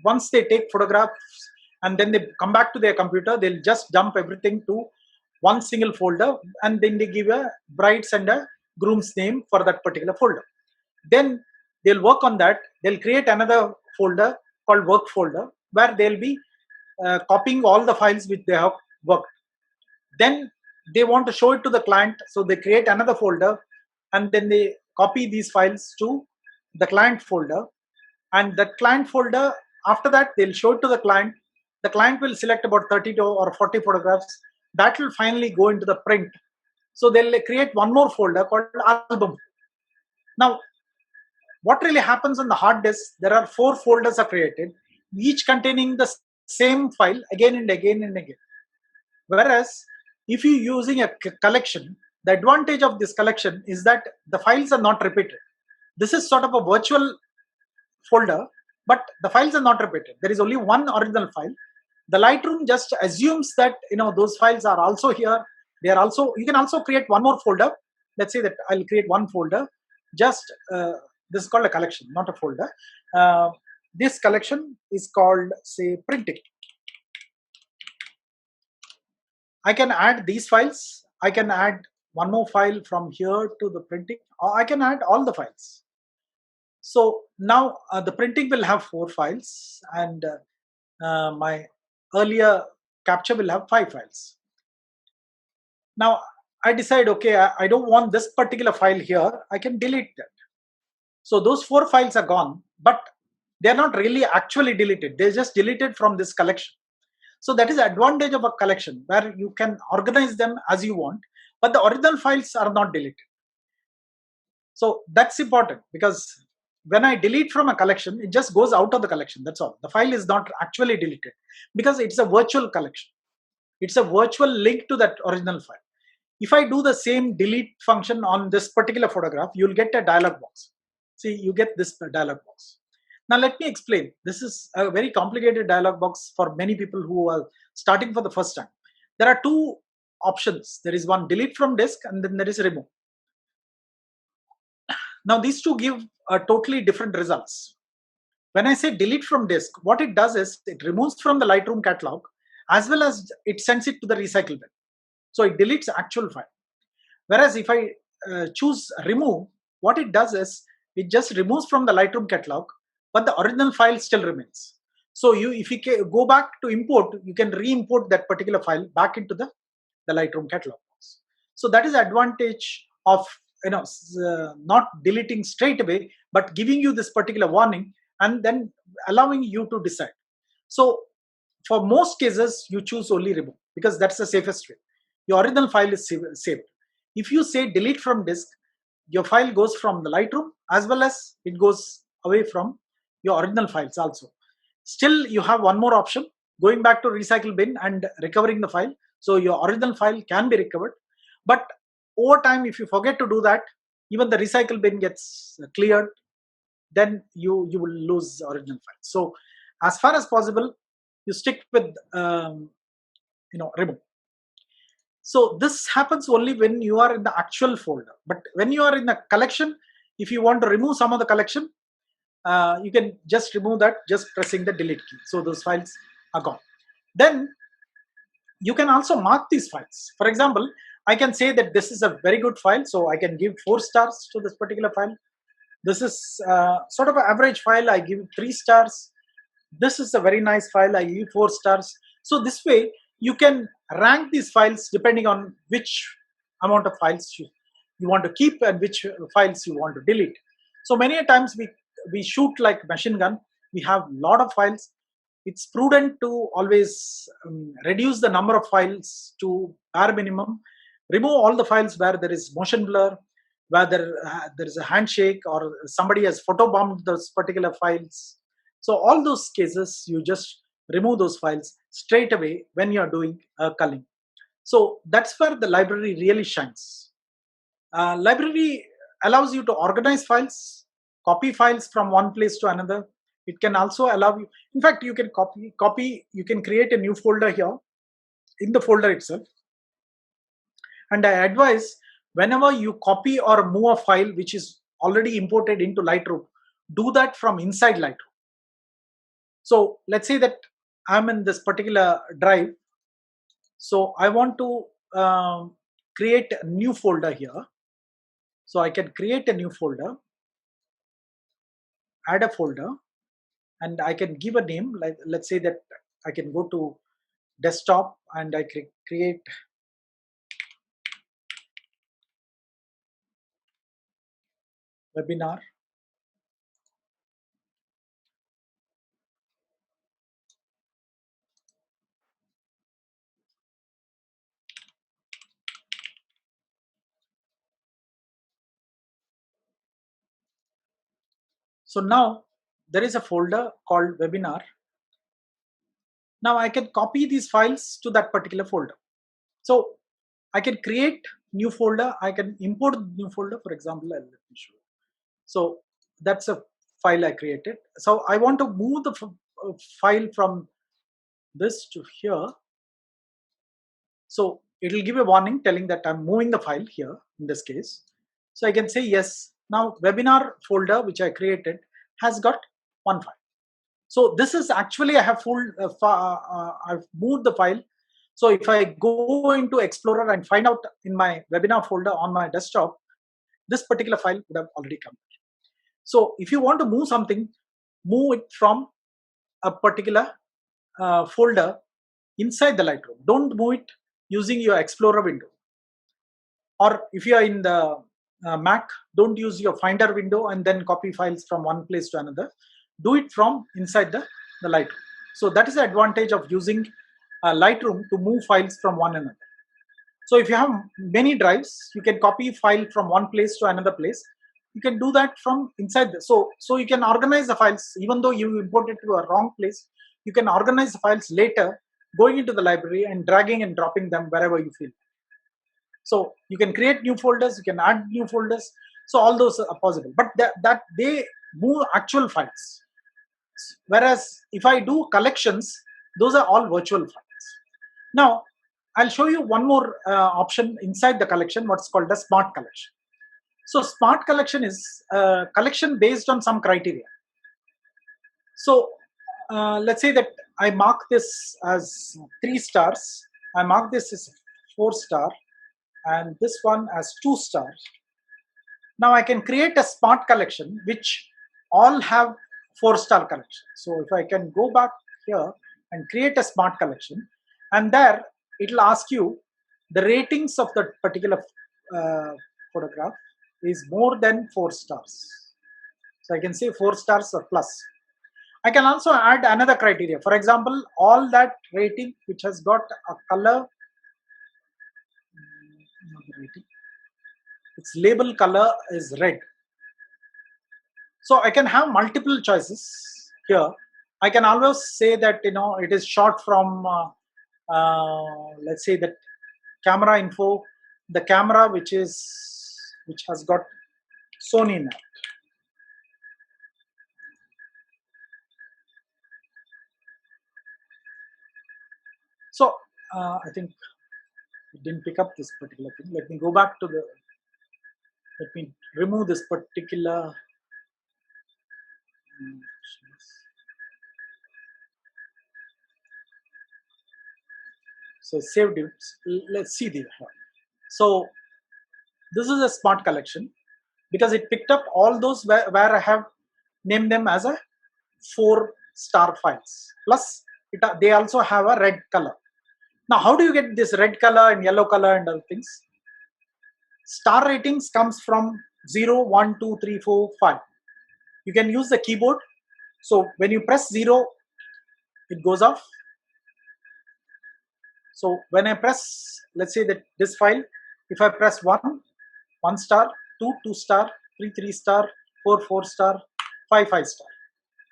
once they take photographs and then they come back to their computer, they'll just dump everything to one single folder, and then they give a bride's and a groom's name for that particular folder. Then they'll work on that. They'll create another folder called work folder where they'll be copying all the files which they have worked. Then they want to show it to the client, so they create another folder and then they copy these files to the client folder. And that client folder, after that they'll show it to the client. The client will select about 30 to or 40 photographs that will finally go into the print. So they'll create one more folder called album. Now what really happens on the hard disk, there are 4 folders are created, each containing the same file again and again and again. Whereas if you're using a collection, the advantage of this collection is that the files are not repeated. This is sort of a virtual folder, but the files are not repeated. There is only one original file. The Lightroom just assumes that those files are also here. They are also, you can also create one more folder. Let's say that I'll create one folder. Just this is called a collection, not a folder. This collection is called, say, printing. I can add these files. I can add one more file from here to the printing, or I can add all the files. So now the printing will have 4 files, and my earlier capture will have 5 files. Now I decide, okay, I don't want this particular file here. I can delete that. So those 4 files are gone, but they're not really actually deleted. They're just deleted from this collection. So that is the advantage of a collection, where you can organize them as you want, but the original files are not deleted. So that's important, because when I delete from a collection, it just goes out of the collection. That's all. The file is not actually deleted because it's a virtual collection. It's a virtual link to that original file. If I do the same delete function on this particular photograph, you'll get a dialog box. See, you get this dialog box. Now let me explain. This is a very complicated dialog box for many people who are starting for the first time. There are 2 options. There is one, delete from disk, and then there is remove. Now these 2 give totally different results. When I say delete from disk, what it does is it removes from the Lightroom catalog, as well as it sends it to the recycle bin. So it deletes actual file. Whereas if I choose remove, what it does is it just removes from the Lightroom catalog, but the original file still remains. So if you go back to import, you can re-import that particular file back into the Lightroom catalog. So that is the advantage of not deleting straight away, but giving you this particular warning and then allowing you to decide. So for most cases, you choose only remove, because that's the safest way. Your original file is saved. If you say delete from disk, your file goes from the Lightroom, as well as it goes away from your original files also. Still, you have one more option, going back to recycle bin and recovering the file. So your original file can be recovered. But over time, if you forget to do that, even the recycle bin gets cleared, then you will lose the original file. So as far as possible, you stick with remove. So this happens only when you are in the actual folder. But when you are in the collection, if you want to remove some of the collection, you can just remove that just pressing the delete key. So those files are gone. Then you can also mark these files. For example, I can say that this is a very good file, so I can give 4 stars to this particular file. This is sort of an average file, I give 3 stars. This is a very nice file, I give 4 stars. So this way you can rank these files depending on which amount of files you want to keep and which files you want to delete. So many times we shoot like machine gun. We have a lot of files. It's prudent to always reduce the number of files to bare minimum. Remove all the files where there is motion blur, where there is a handshake, or somebody has photobombed those particular files. So all those cases, you just remove those files straight away when you are doing culling. So that's where the library really shines. Library allows you to organize files. copy files from one place to another. It can also allow you, in fact, you can you can create a new folder here in the folder itself. And I advise, whenever you copy or move a file which is already imported into Lightroom, do that from inside Lightroom. So let's say that I'm in this particular drive. So I want to create a new folder here. So I can create a new folder, add a folder, and I can give a name. Like, let's say that I can go to desktop and I create webinar. So now there is a folder called webinar. Now I can copy these files to that particular folder. So I can create new folder. I can import new folder. For example, let me show you. So that's a file I created. So I want to move the file from this to here. So it will give a warning telling that I'm moving the file here in this case. So I can say yes. Now webinar folder which I created has got one file. So this is actually, I have I've moved the file. So if I go into Explorer and find out in my webinar folder on my desktop, this particular file would have already come. So if you want to move something, move it from a particular folder inside the Lightroom. Don't move it using your Explorer window. Or if you are in the Mac, don't use your Finder window and then copy files from one place to another. Do it from inside the Lightroom. So that is the advantage of using Lightroom to move files from one another. So if you have many drives, you can copy file from one place to another place. You can do that from inside. So you can organize the files, even though you import it to a wrong place. You can organize the files later, going into the library and dragging and dropping them wherever you feel. So you can create new folders, you can add new folders. So all those are possible, but that they move actual files. Whereas if I do collections, those are all virtual files. Now I'll show you one more option inside the collection, what's called a smart collection. So smart collection is a collection based on some criteria. So let's say that I mark this as 3 stars, I mark this as 4 star, and this one as 2 stars. Now I can create a smart collection which all have 4-star collection. So if I can go back here and create a smart collection, and there it will ask you the ratings of that particular photograph is more than 4 stars. So I can say 4 stars or plus. I can also add another criteria. For example, all that rating which has got a color, its label color is red. So I can have multiple choices here. I can always say that it is shot from let's say that camera info, the camera which has got Sony in it. So I think it didn't pick up this particular thing. Let me go back to let me remove this particular so saved it. Let's see this. So this is a smart collection because it picked up all those where I have named them as a 4-star files. Plus they also have a red color. Now how do you get this red color and yellow color and other things? Star ratings comes from 0, 1, 2, 3, 4, 5. You can use the keyboard. So when you press 0, it goes off. So when I press, let's say that this file, if I press 1, 1 star, 2, 2 star, 3, 3 star, 4, 4 star, 5, 5 star.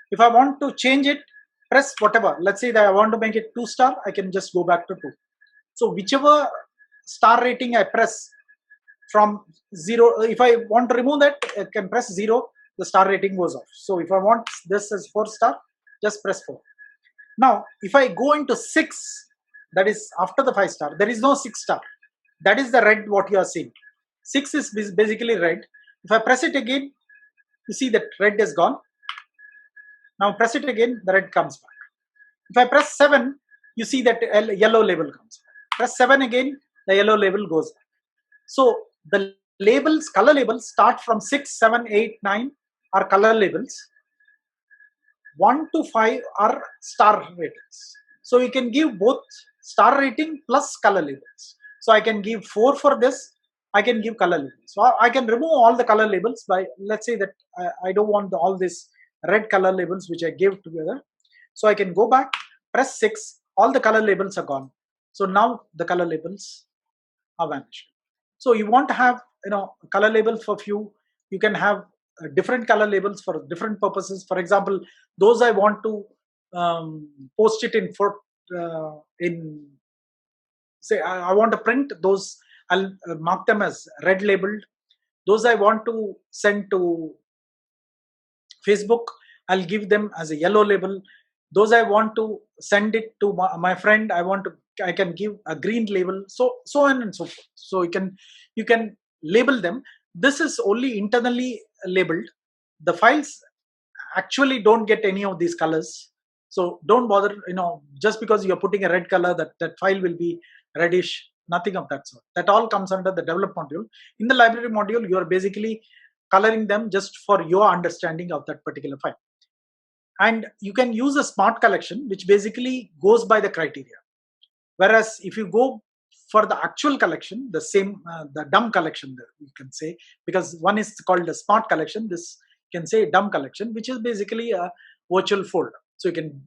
If I want to change it, press whatever. Let's say that I want to make it 2 star, I can just go back to 2. So whichever star rating I press from 0, if I want to remove that, I can press 0. the star rating goes off. So if I want this as 4 star, just press 4. Now, if I go into 6, that is after the 5 star, there is no 6 star. That is the red what you are seeing. 6 is basically red. If I press it again, you see that red is gone. Now press it again, the red comes back. If I press 7, you see that yellow label comes back. Press 7 again, the yellow label goes back. So the labels, color labels start from 6, 7, 8, 9 are color labels. 1 to 5 are star ratings. So you can give both star rating plus color labels. So I can give 4 for this, I can give color labels. So I can remove all the color labels by, let's say that I don't want all these red color labels which I gave together. So I can go back, press 6, all the color labels are gone. So now the color labels are vanished. So you want to have, color labels for few, you can have different color labels for different purposes. For example, those I want to post it in say I want to print those, I'll mark them as red labeled. Those I want to send to Facebook, I'll give them as a yellow label. Those I want to send it to my friend, I can give a green label. So on and so forth. So you can label them. This is only internally labeled. The files actually don't get any of these colors. So don't bother, just because you're putting a red color, that file will be reddish, nothing of that sort. That all comes under the develop module. In the library module, you're basically coloring them just for your understanding of that particular file. And you can use a smart collection, which basically goes by the criteria. Whereas if you go for the actual collection, the same, the dumb collection, you can say, because one is called the smart collection, this can say dumb collection, which is basically a virtual folder. So you can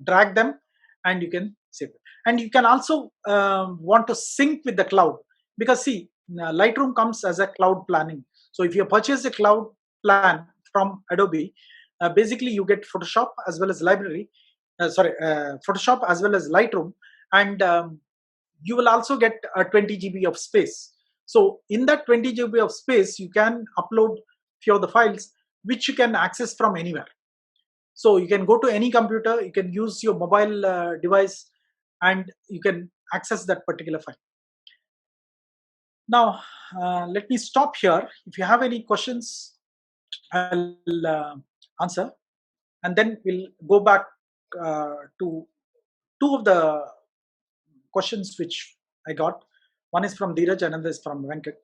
drag them and you can save it. And you can also want to sync with the cloud, because see, Lightroom comes as a cloud planning. So if you purchase a cloud plan from Adobe, basically you get Photoshop as well as Photoshop as well as Lightroom, and you will also get a 20 GB of space. So in that 20 GB of space, you can upload few of the files which you can access from anywhere. So you can go to any computer, you can use your mobile device, and you can access that particular file. Now, let me stop here. If you have any questions, I'll answer, and then we'll go back to two of the questions which I got. One is from Dheeraj, another is from Venkat.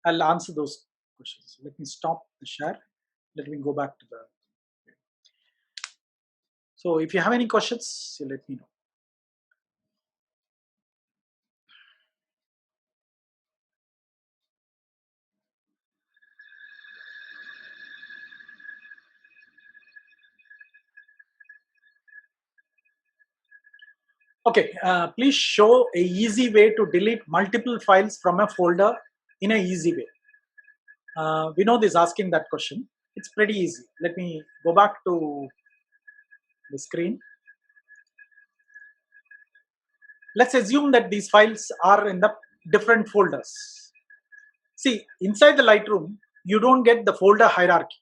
I'll answer those questions. Let me stop the share. Let me go back to the. So if you have any questions, you let me know. Okay, please show a easy way to delete multiple files from a folder in a easy way. Vinod is asking that question. It's pretty easy. Let me go back to the screen. Let's assume that these files are in the different folders. See, inside the Lightroom, you don't get the folder hierarchy.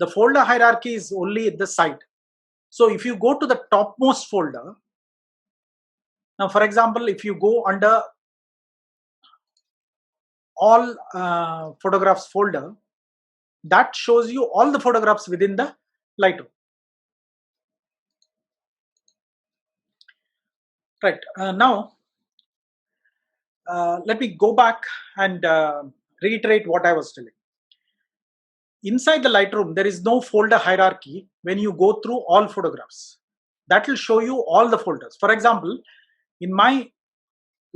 The folder hierarchy is only at the side. So if you go to the topmost folder, now for example, if you go under all photographs folder, that shows you all the photographs within the Lightroom. Right, now let me go back and reiterate what I was telling. Inside the Lightroom, there is no folder hierarchy when you go through all photographs. That will show you all the folders. For example, in my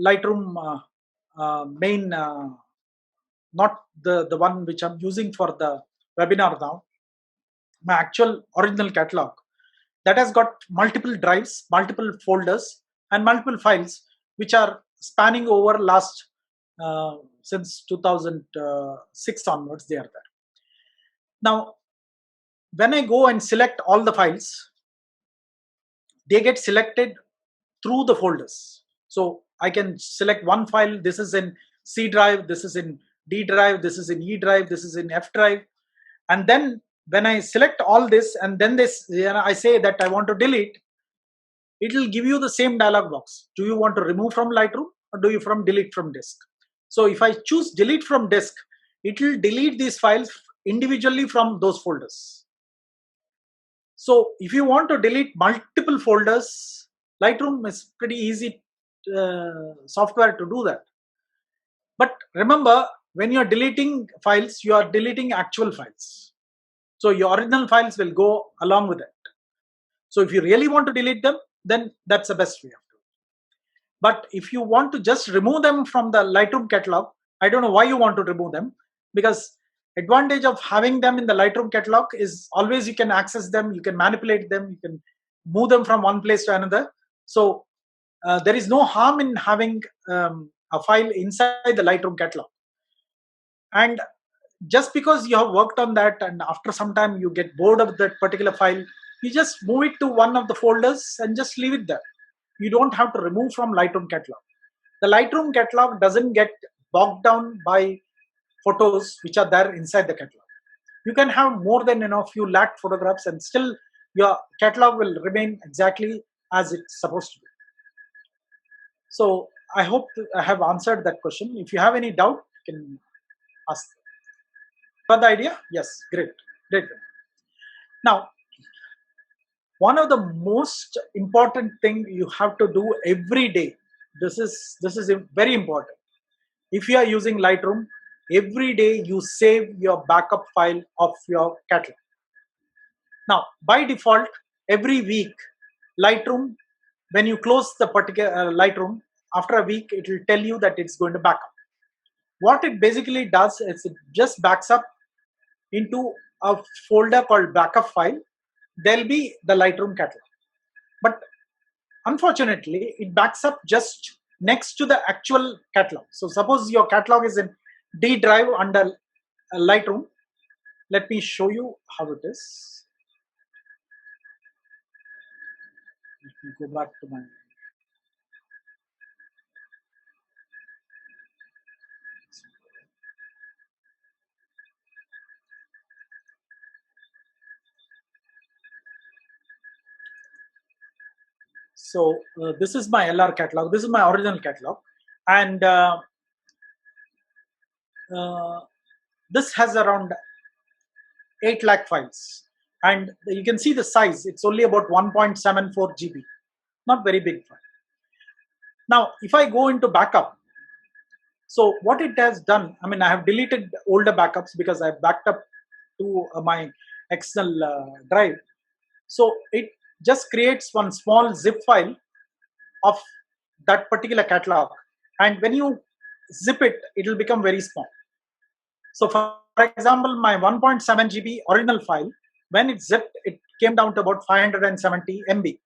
Lightroom main, not the one which I'm using for the webinar now, my actual original catalog, that has got multiple drives, multiple folders, and multiple files which are spanning over last since 2006 onwards. They are there. Now, when I go and select all the files, they get selected through the folders. So I can select one file. This is in C drive, this is in D drive, this is in E drive, this is in F drive, and then when I select all this and then this, I say that I want to delete, it will give you the same dialog box. Do you want to remove from Lightroom or do you from delete from disk? So if I choose delete from disk, it will delete these files individually from those folders. So if you want to delete multiple folders, Lightroom is pretty easy software to do that. But remember, when you are deleting files, you are deleting actual files. So your original files will go along with it. So if you really want to delete them, then that's the best way of doing it. But if you want to just remove them from the Lightroom catalog, I don't know why you want to remove them, because advantage of having them in the Lightroom catalog is always you can access them, you can manipulate them, you can move them from one place to another. So there is no harm in having a file inside the Lightroom catalog. And just because you have worked on that and after some time you get bored of that particular file, you just move it to one of the folders and just leave it there. You don't have to remove from Lightroom catalog. The Lightroom catalog doesn't get bogged down by photos which are there inside the catalog. You can have more than few lakh photographs and still your catalog will remain exactly as it's supposed to be. So I hope I have answered that question. If you have any doubt, you can ask. Got the idea? Yes, great, great. Now, one of the most important thing you have to do every day. This is very important. If you are using Lightroom, every day you save your backup file of your catalog. Now, by default, every week, Lightroom, when you close the particular Lightroom, after a week, it will tell you that it's going to back up. What it basically does is it just backs up into a folder called backup file. There'll be the Lightroom catalog. But unfortunately, it backs up just next to the actual catalog. So suppose your catalog is in D drive under Lightroom. Let me show you how it is. Let me go back to my. So this is my LR catalog. This is my original catalog, and this has around 8 lakh files. And you can see the size. It's only about 1.74 GB. Not very big file. Now, if I go into backup, so what it has done, I mean, I have deleted older backups because I backed up to my external drive. So it just creates one small zip file of that particular catalog. And when you zip it, it will become very small. So for example, my 1.7 GB original file, when it zipped, it came down to about 570 MB.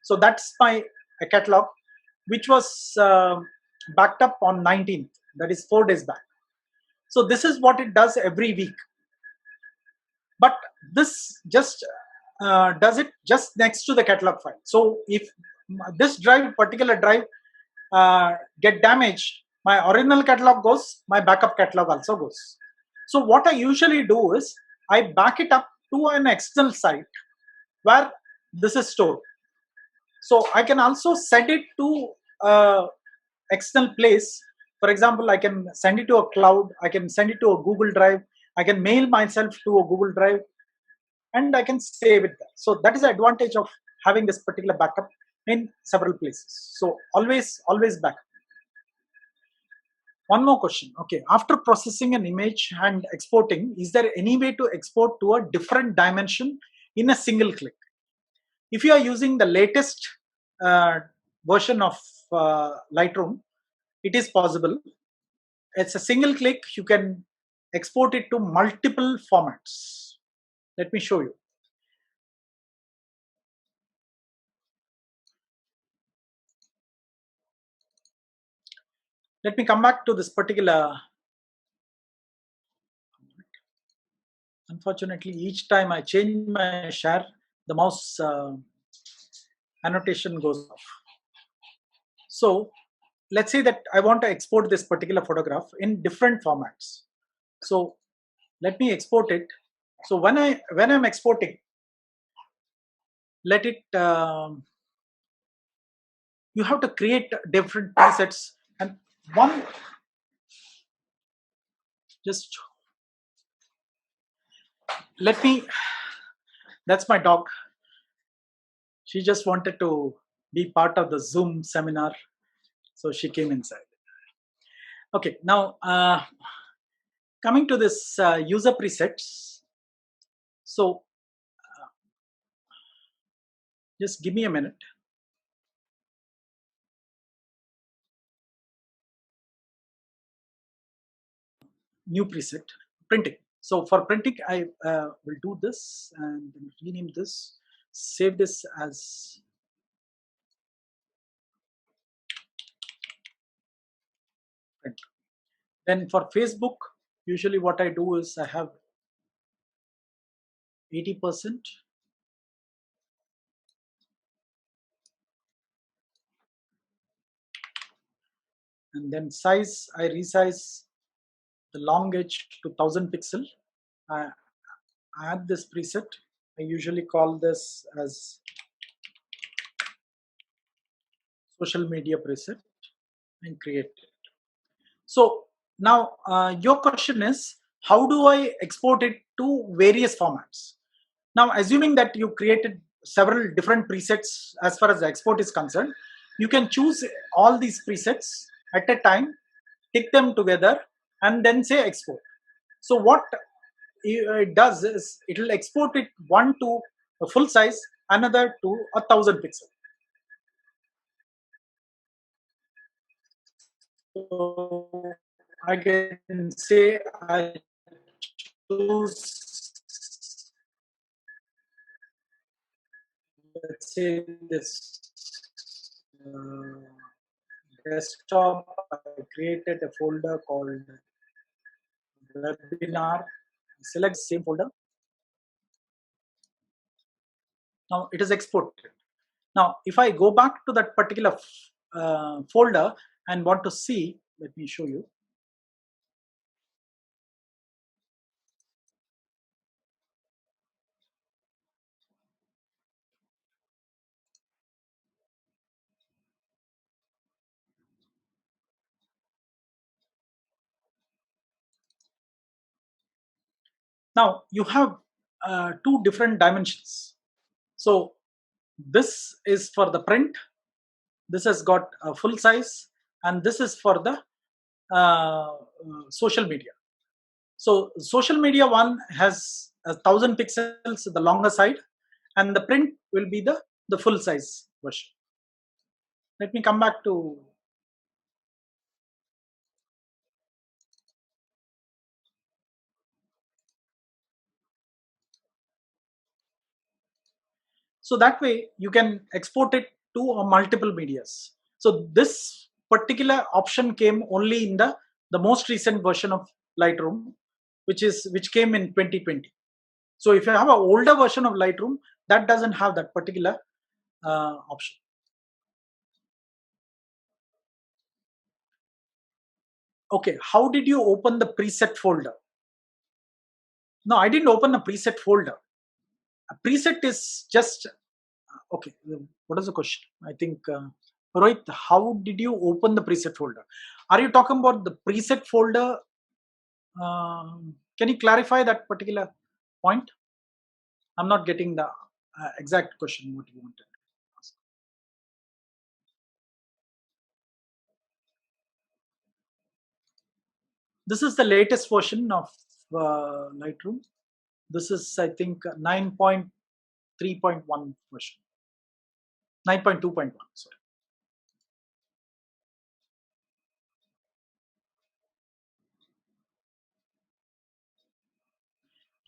So that's my catalog, which was backed up on 19th, that is 4 days back. So this is what it does every week. But this just does it just next to the catalog file. So if this particular drive get damaged, my original catalog goes, my backup catalog also goes. So what I usually do is I back it up to an external site where this is stored. So I can also send it to external place. For example, I can send it to a cloud, I can send it to a Google Drive, I can mail myself to a Google Drive, and I can save it there. So that is the advantage of having this particular backup in several places. So always backup. One more question. Okay, after processing an image and exporting, is there any way to export to a different dimension in a single click? If you are using the latest uh, version of Lightroom, it is possible. It's a single click. You can export it to multiple formats. Let me show you. Let me come back to this particular. Unfortunately, each time I change my share, the mouse annotation goes off. So let's say that I want to export this particular photograph in different formats. So let me export it. So when I'm exporting, let it you have to create different presets, and one just let me. That's my dog. She just wanted to be part of the Zoom seminar, so she came inside. Okay, now coming to this user presets. So just give me a minute. New preset, printing. So for printing, I will do this and rename this, save this as print. Then for Facebook, usually what I do is I have 80%, and then size, I resize the long edge to 1000 pixel. I add this preset. I usually call this as social media preset and create it. So now your question is, how do I export it to various formats? Now, assuming that you created several different presets as far as the export is concerned, you can choose all these presets at a time, tick them together, and then say export. So what it does is it will export it one to a full size, another to 1000 pixel. So I can say I choose, let's say this uh, desktop. I created a folder called webinar. Select the same folder. Now it is exported. Now if I go back to that particular folder and want to see, let me show you. Now you have two different dimensions. So this is for the print, this has got a full size, and this is for the social media. So social media one has 1000 pixels, the longer side, and the print will be the full size version. Let me come back to. So that way you can export it to multiple medias. So this particular option came only in the most recent version of Lightroom, which came in 2020. So if you have an older version of Lightroom, that doesn't have that particular option. Okay, how did you open the preset folder? No, I didn't open a preset folder. A preset is just okay. What is the question? I think Rohit, how did you open the preset folder? Are you talking about the preset folder? Can you clarify that particular point? I'm not getting the exact question what you wanted. This is the latest version of Lightroom. This is, I think, 9.3.1 version. 9.2.1. Sorry.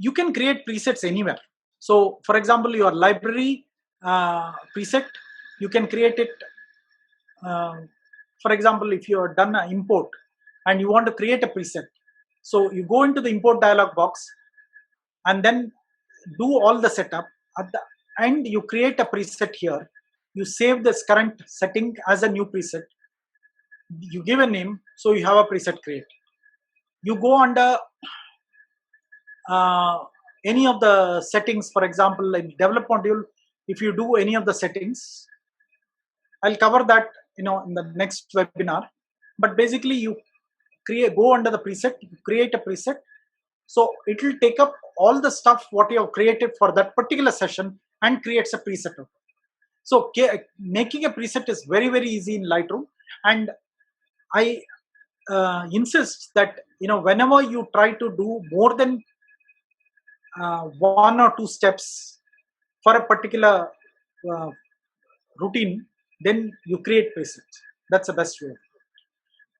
You can create presets anywhere. So, for example, your library preset, you can create it. Uh, for example, if you are done an import and you want to create a preset, so you go into the import dialog box and then do all the setup. At the end, you create a preset here. You save this current setting as a new preset. You give a name, so you have a preset created. You go under uh, any of the settings. For example, like develop module, if you do any of the settings, I'll cover that in the next webinar. But basically, you go under the preset, you create a preset, so it will take up all the stuff what you have created for that particular session and creates a preset. So making a preset is very, very easy in Lightroom, and I insist that whenever you try to do more than one or two steps for a particular uh, routine, then you create presets. That's the best way.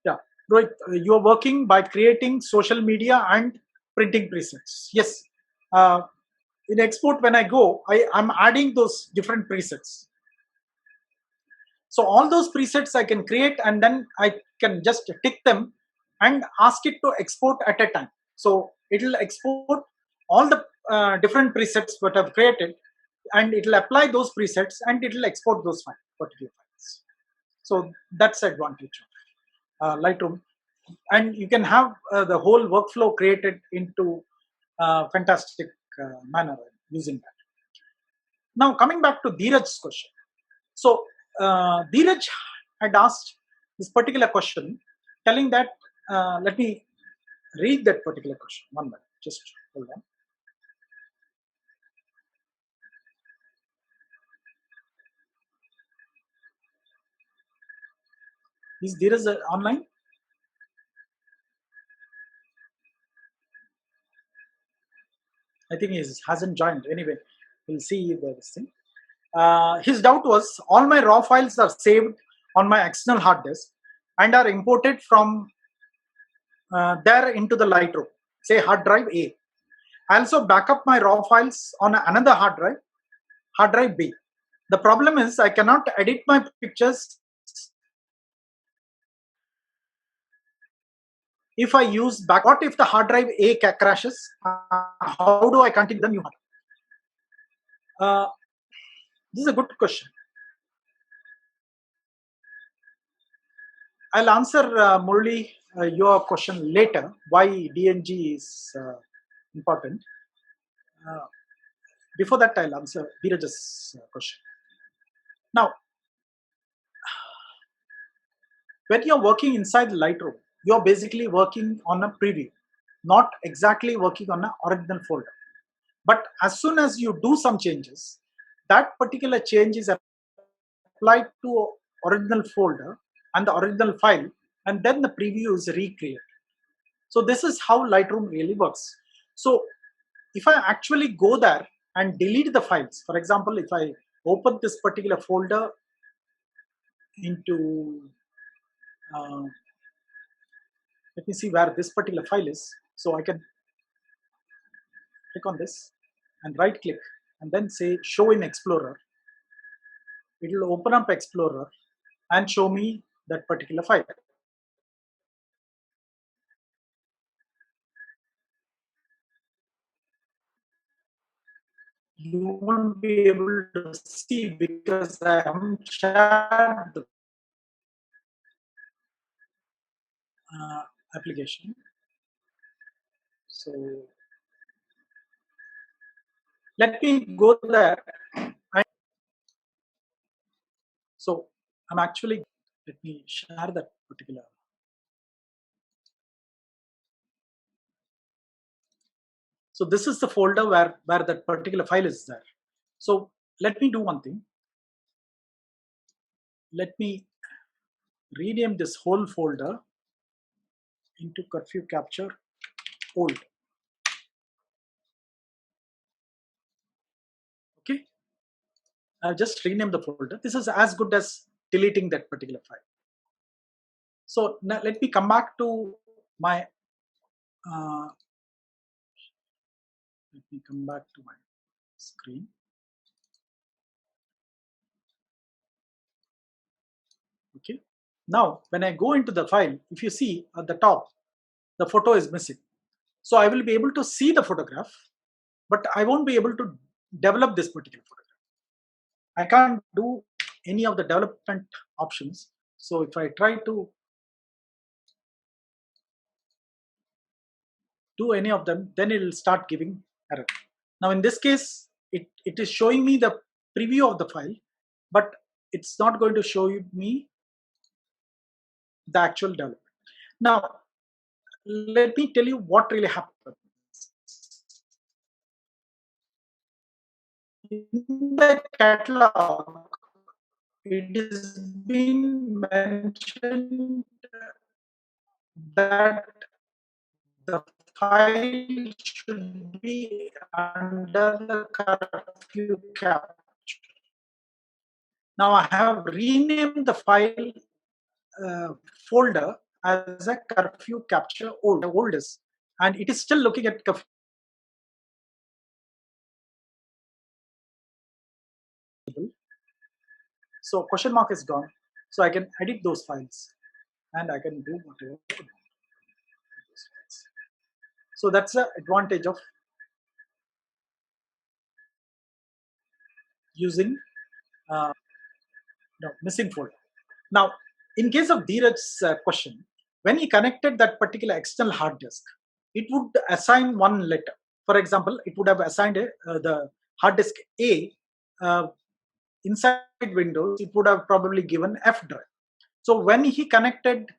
Yeah, Rohit, you are working by creating social media and printing presets. Yes. Uh, in export, when I go, I'm adding those different presets. So all those presets I can create, and then I can just tick them and ask it to export at a time. So it will export all the different presets that I've created, and it will apply those presets and it will export those particular files. So that's the advantage of Lightroom. And you can have the whole workflow created into fantastic manner using that. Now coming back to Dheeraj's question. So Dheeraj had asked this particular question, telling that, let me read that particular question. One minute, just hold on. Is Dheeraj online? I think he hasn't joined. Anyway, we'll see this thing. His doubt was, all my raw files are saved on my external hard disk and are imported from there into the Lightroom, say hard drive A. I also back up my raw files on another hard drive B. The problem is I cannot edit my pictures if I use back. What if the hard drive A crashes? How do I continue the new hard drive? This is a good question. I'll answer Murli your question later. Why DNG is important. Before that, I'll answer Dheeraj's question. Now, when you're working inside Lightroom, you're basically working on a preview, not exactly working on an original folder. But as soon as you do some changes, that particular change is applied to original folder and the original file, and then the preview is recreated. So this is how Lightroom really works. So if I actually go there and delete the files, for example, if I open this particular folder into, let me see where this particular file is. So I can click on this and right click and then say show in Explorer. It will open up Explorer and show me that particular file. You won't be able to see because I haven't shared the application. So let me go there. So I'm actually, let me share that particular. So this is the folder where that particular file is there. So let me do one thing. Let me rename this whole folder into curfew capture old. Okay, I'll just rename the folder. This is as good as deleting that particular file. So now let me come back to my let me come back to my screen. Okay, now when I go into the file, if you see at the top, the photo is missing. So I will be able to see the photograph, but I won't be able to develop this particular photograph. I can't do any of the development options. So if I try to do any of them, then it will start giving error. Now in this case, it is showing me the preview of the file, but it's not going to show me the actual development. Now, let me tell you what really happened. In the catalog, it is been mentioned that the file should be under the curfew capture. Now I have renamed the file uh, folder as a curfew capture oldest, and it is still looking at curfew. So question mark is gone. So I can edit those files and I can do whatever. So that's the advantage of using missing folder. Now, in case of Dheeraj's question, when he connected that particular external hard disk, it would assign one letter. For example, it would have assigned the hard disk A. Inside Windows, it would have probably given F drive. So when he connected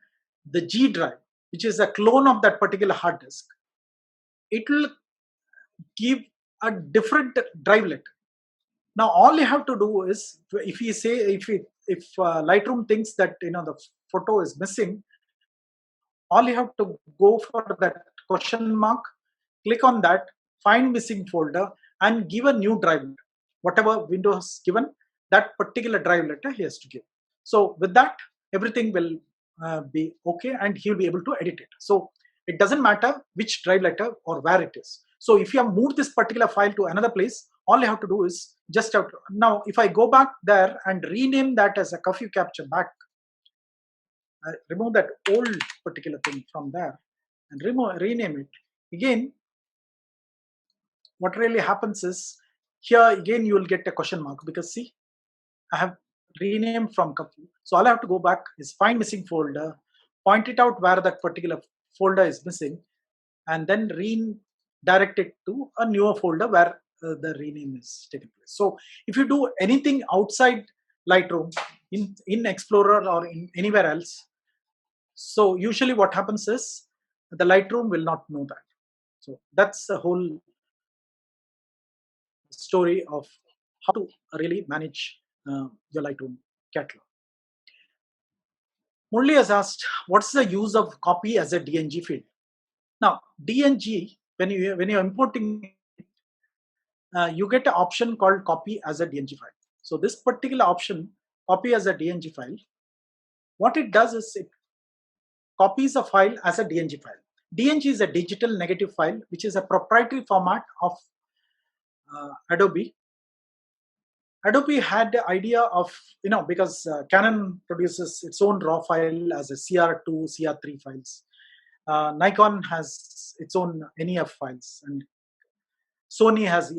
the G drive, which is a clone of that particular hard disk, it will give a different drive letter. Now all you have to do is, if you say, if Lightroom thinks that the photo is missing, all you have to go for that question mark, click on that, find missing folder, and give a new drive letter. Whatever window has given, that particular drive letter he has to give. So with that, everything will be okay, and he will be able to edit it. So it doesn't matter which drive letter or where it is. So if you have moved this particular file to another place, all you have to do is just have to, now if I go back there and rename that as a curfew capture back, remove that old particular thing from there and rename it again. What really happens is, here again you will get a question mark, because see, I have renamed from curfew. So all I have to go back is find missing folder, point it out where that particular folder is missing, and then redirect it to a newer folder where the rename is taking place. So if you do anything outside Lightroom, in Explorer or in anywhere else, so usually what happens is the Lightroom will not know that. So that's the whole story of how to really manage your Lightroom catalog. Murli has asked, what's the use of copy as a DNG field? Now, DNG, when you're importing, you get an option called copy as a DNG file. So this particular option, copy as a DNG file, what it does is it copies a file as a DNG file. DNG is a digital negative file, which is a proprietary format of Adobe. Adobe had the idea of, because Canon produces its own RAW file as a CR2, CR3 files. Nikon has its own NEF files, and Sony has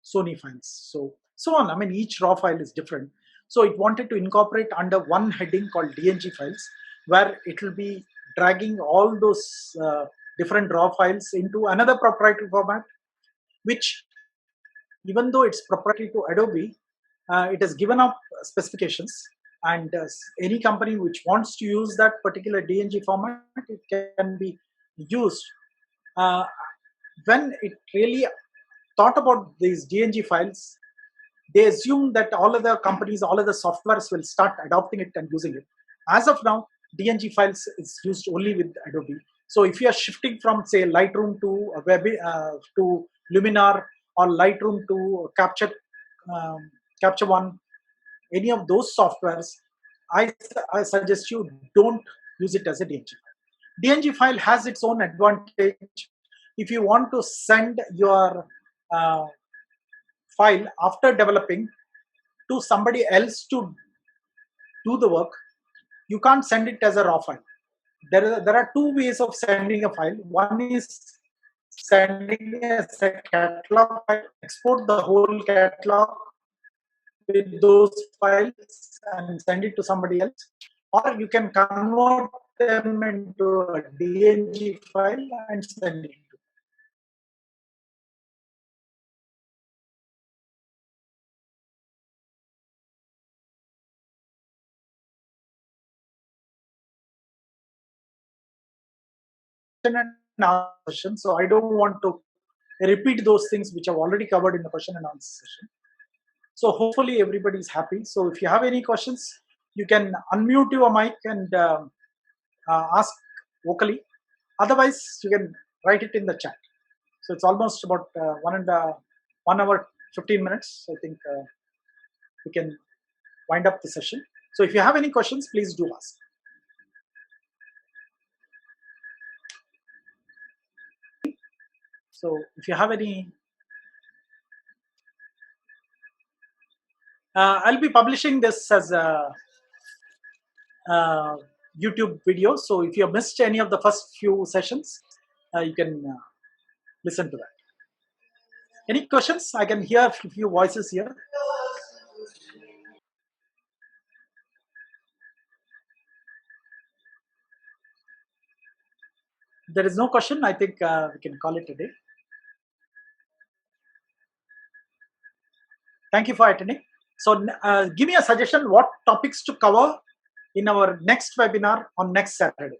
Sony files. So on. I mean, each RAW file is different. So it wanted to incorporate under one heading called DNG files, where it will be dragging all those different RAW files into another proprietary format, which, even though it's proprietary to Adobe, it has given up specifications, and any company which wants to use that particular DNG format, it can be used. When it really thought about these DNG files, they assume that all other companies, all other softwares will start adopting it and using it. As of now, DNG files is used only with Adobe. So if you are shifting from, say, Lightroom to to Luminar, or Lightroom to Capture One, any of those softwares, I suggest you don't use it as a DNG file. DNG file has its own advantage. If you want to send your file after developing to somebody else to do the work, you can't send it as a raw file. There are two ways of sending a file. One is sending as a catalog file, export the whole catalog with those files and send it to somebody else, or you can convert them into a DNG file and send it. and answer session, so I don't want to repeat those things which I've already covered in the question and answer session. So hopefully everybody is happy. So if you have any questions, you can unmute your mic and ask vocally. Otherwise, you can write it in the chat. So it's almost about 1 hour 15 minutes. I think we can wind up the session. So if you have any questions, please do ask. So if you have any, I'll be publishing this as a YouTube video. So if you have missed any of the first few sessions, you can listen to that. Any questions? I can hear a few voices here. There is no question. I think we can call it a day. Thank you for attending. So give me a suggestion what topics to cover in our next webinar on next Saturday.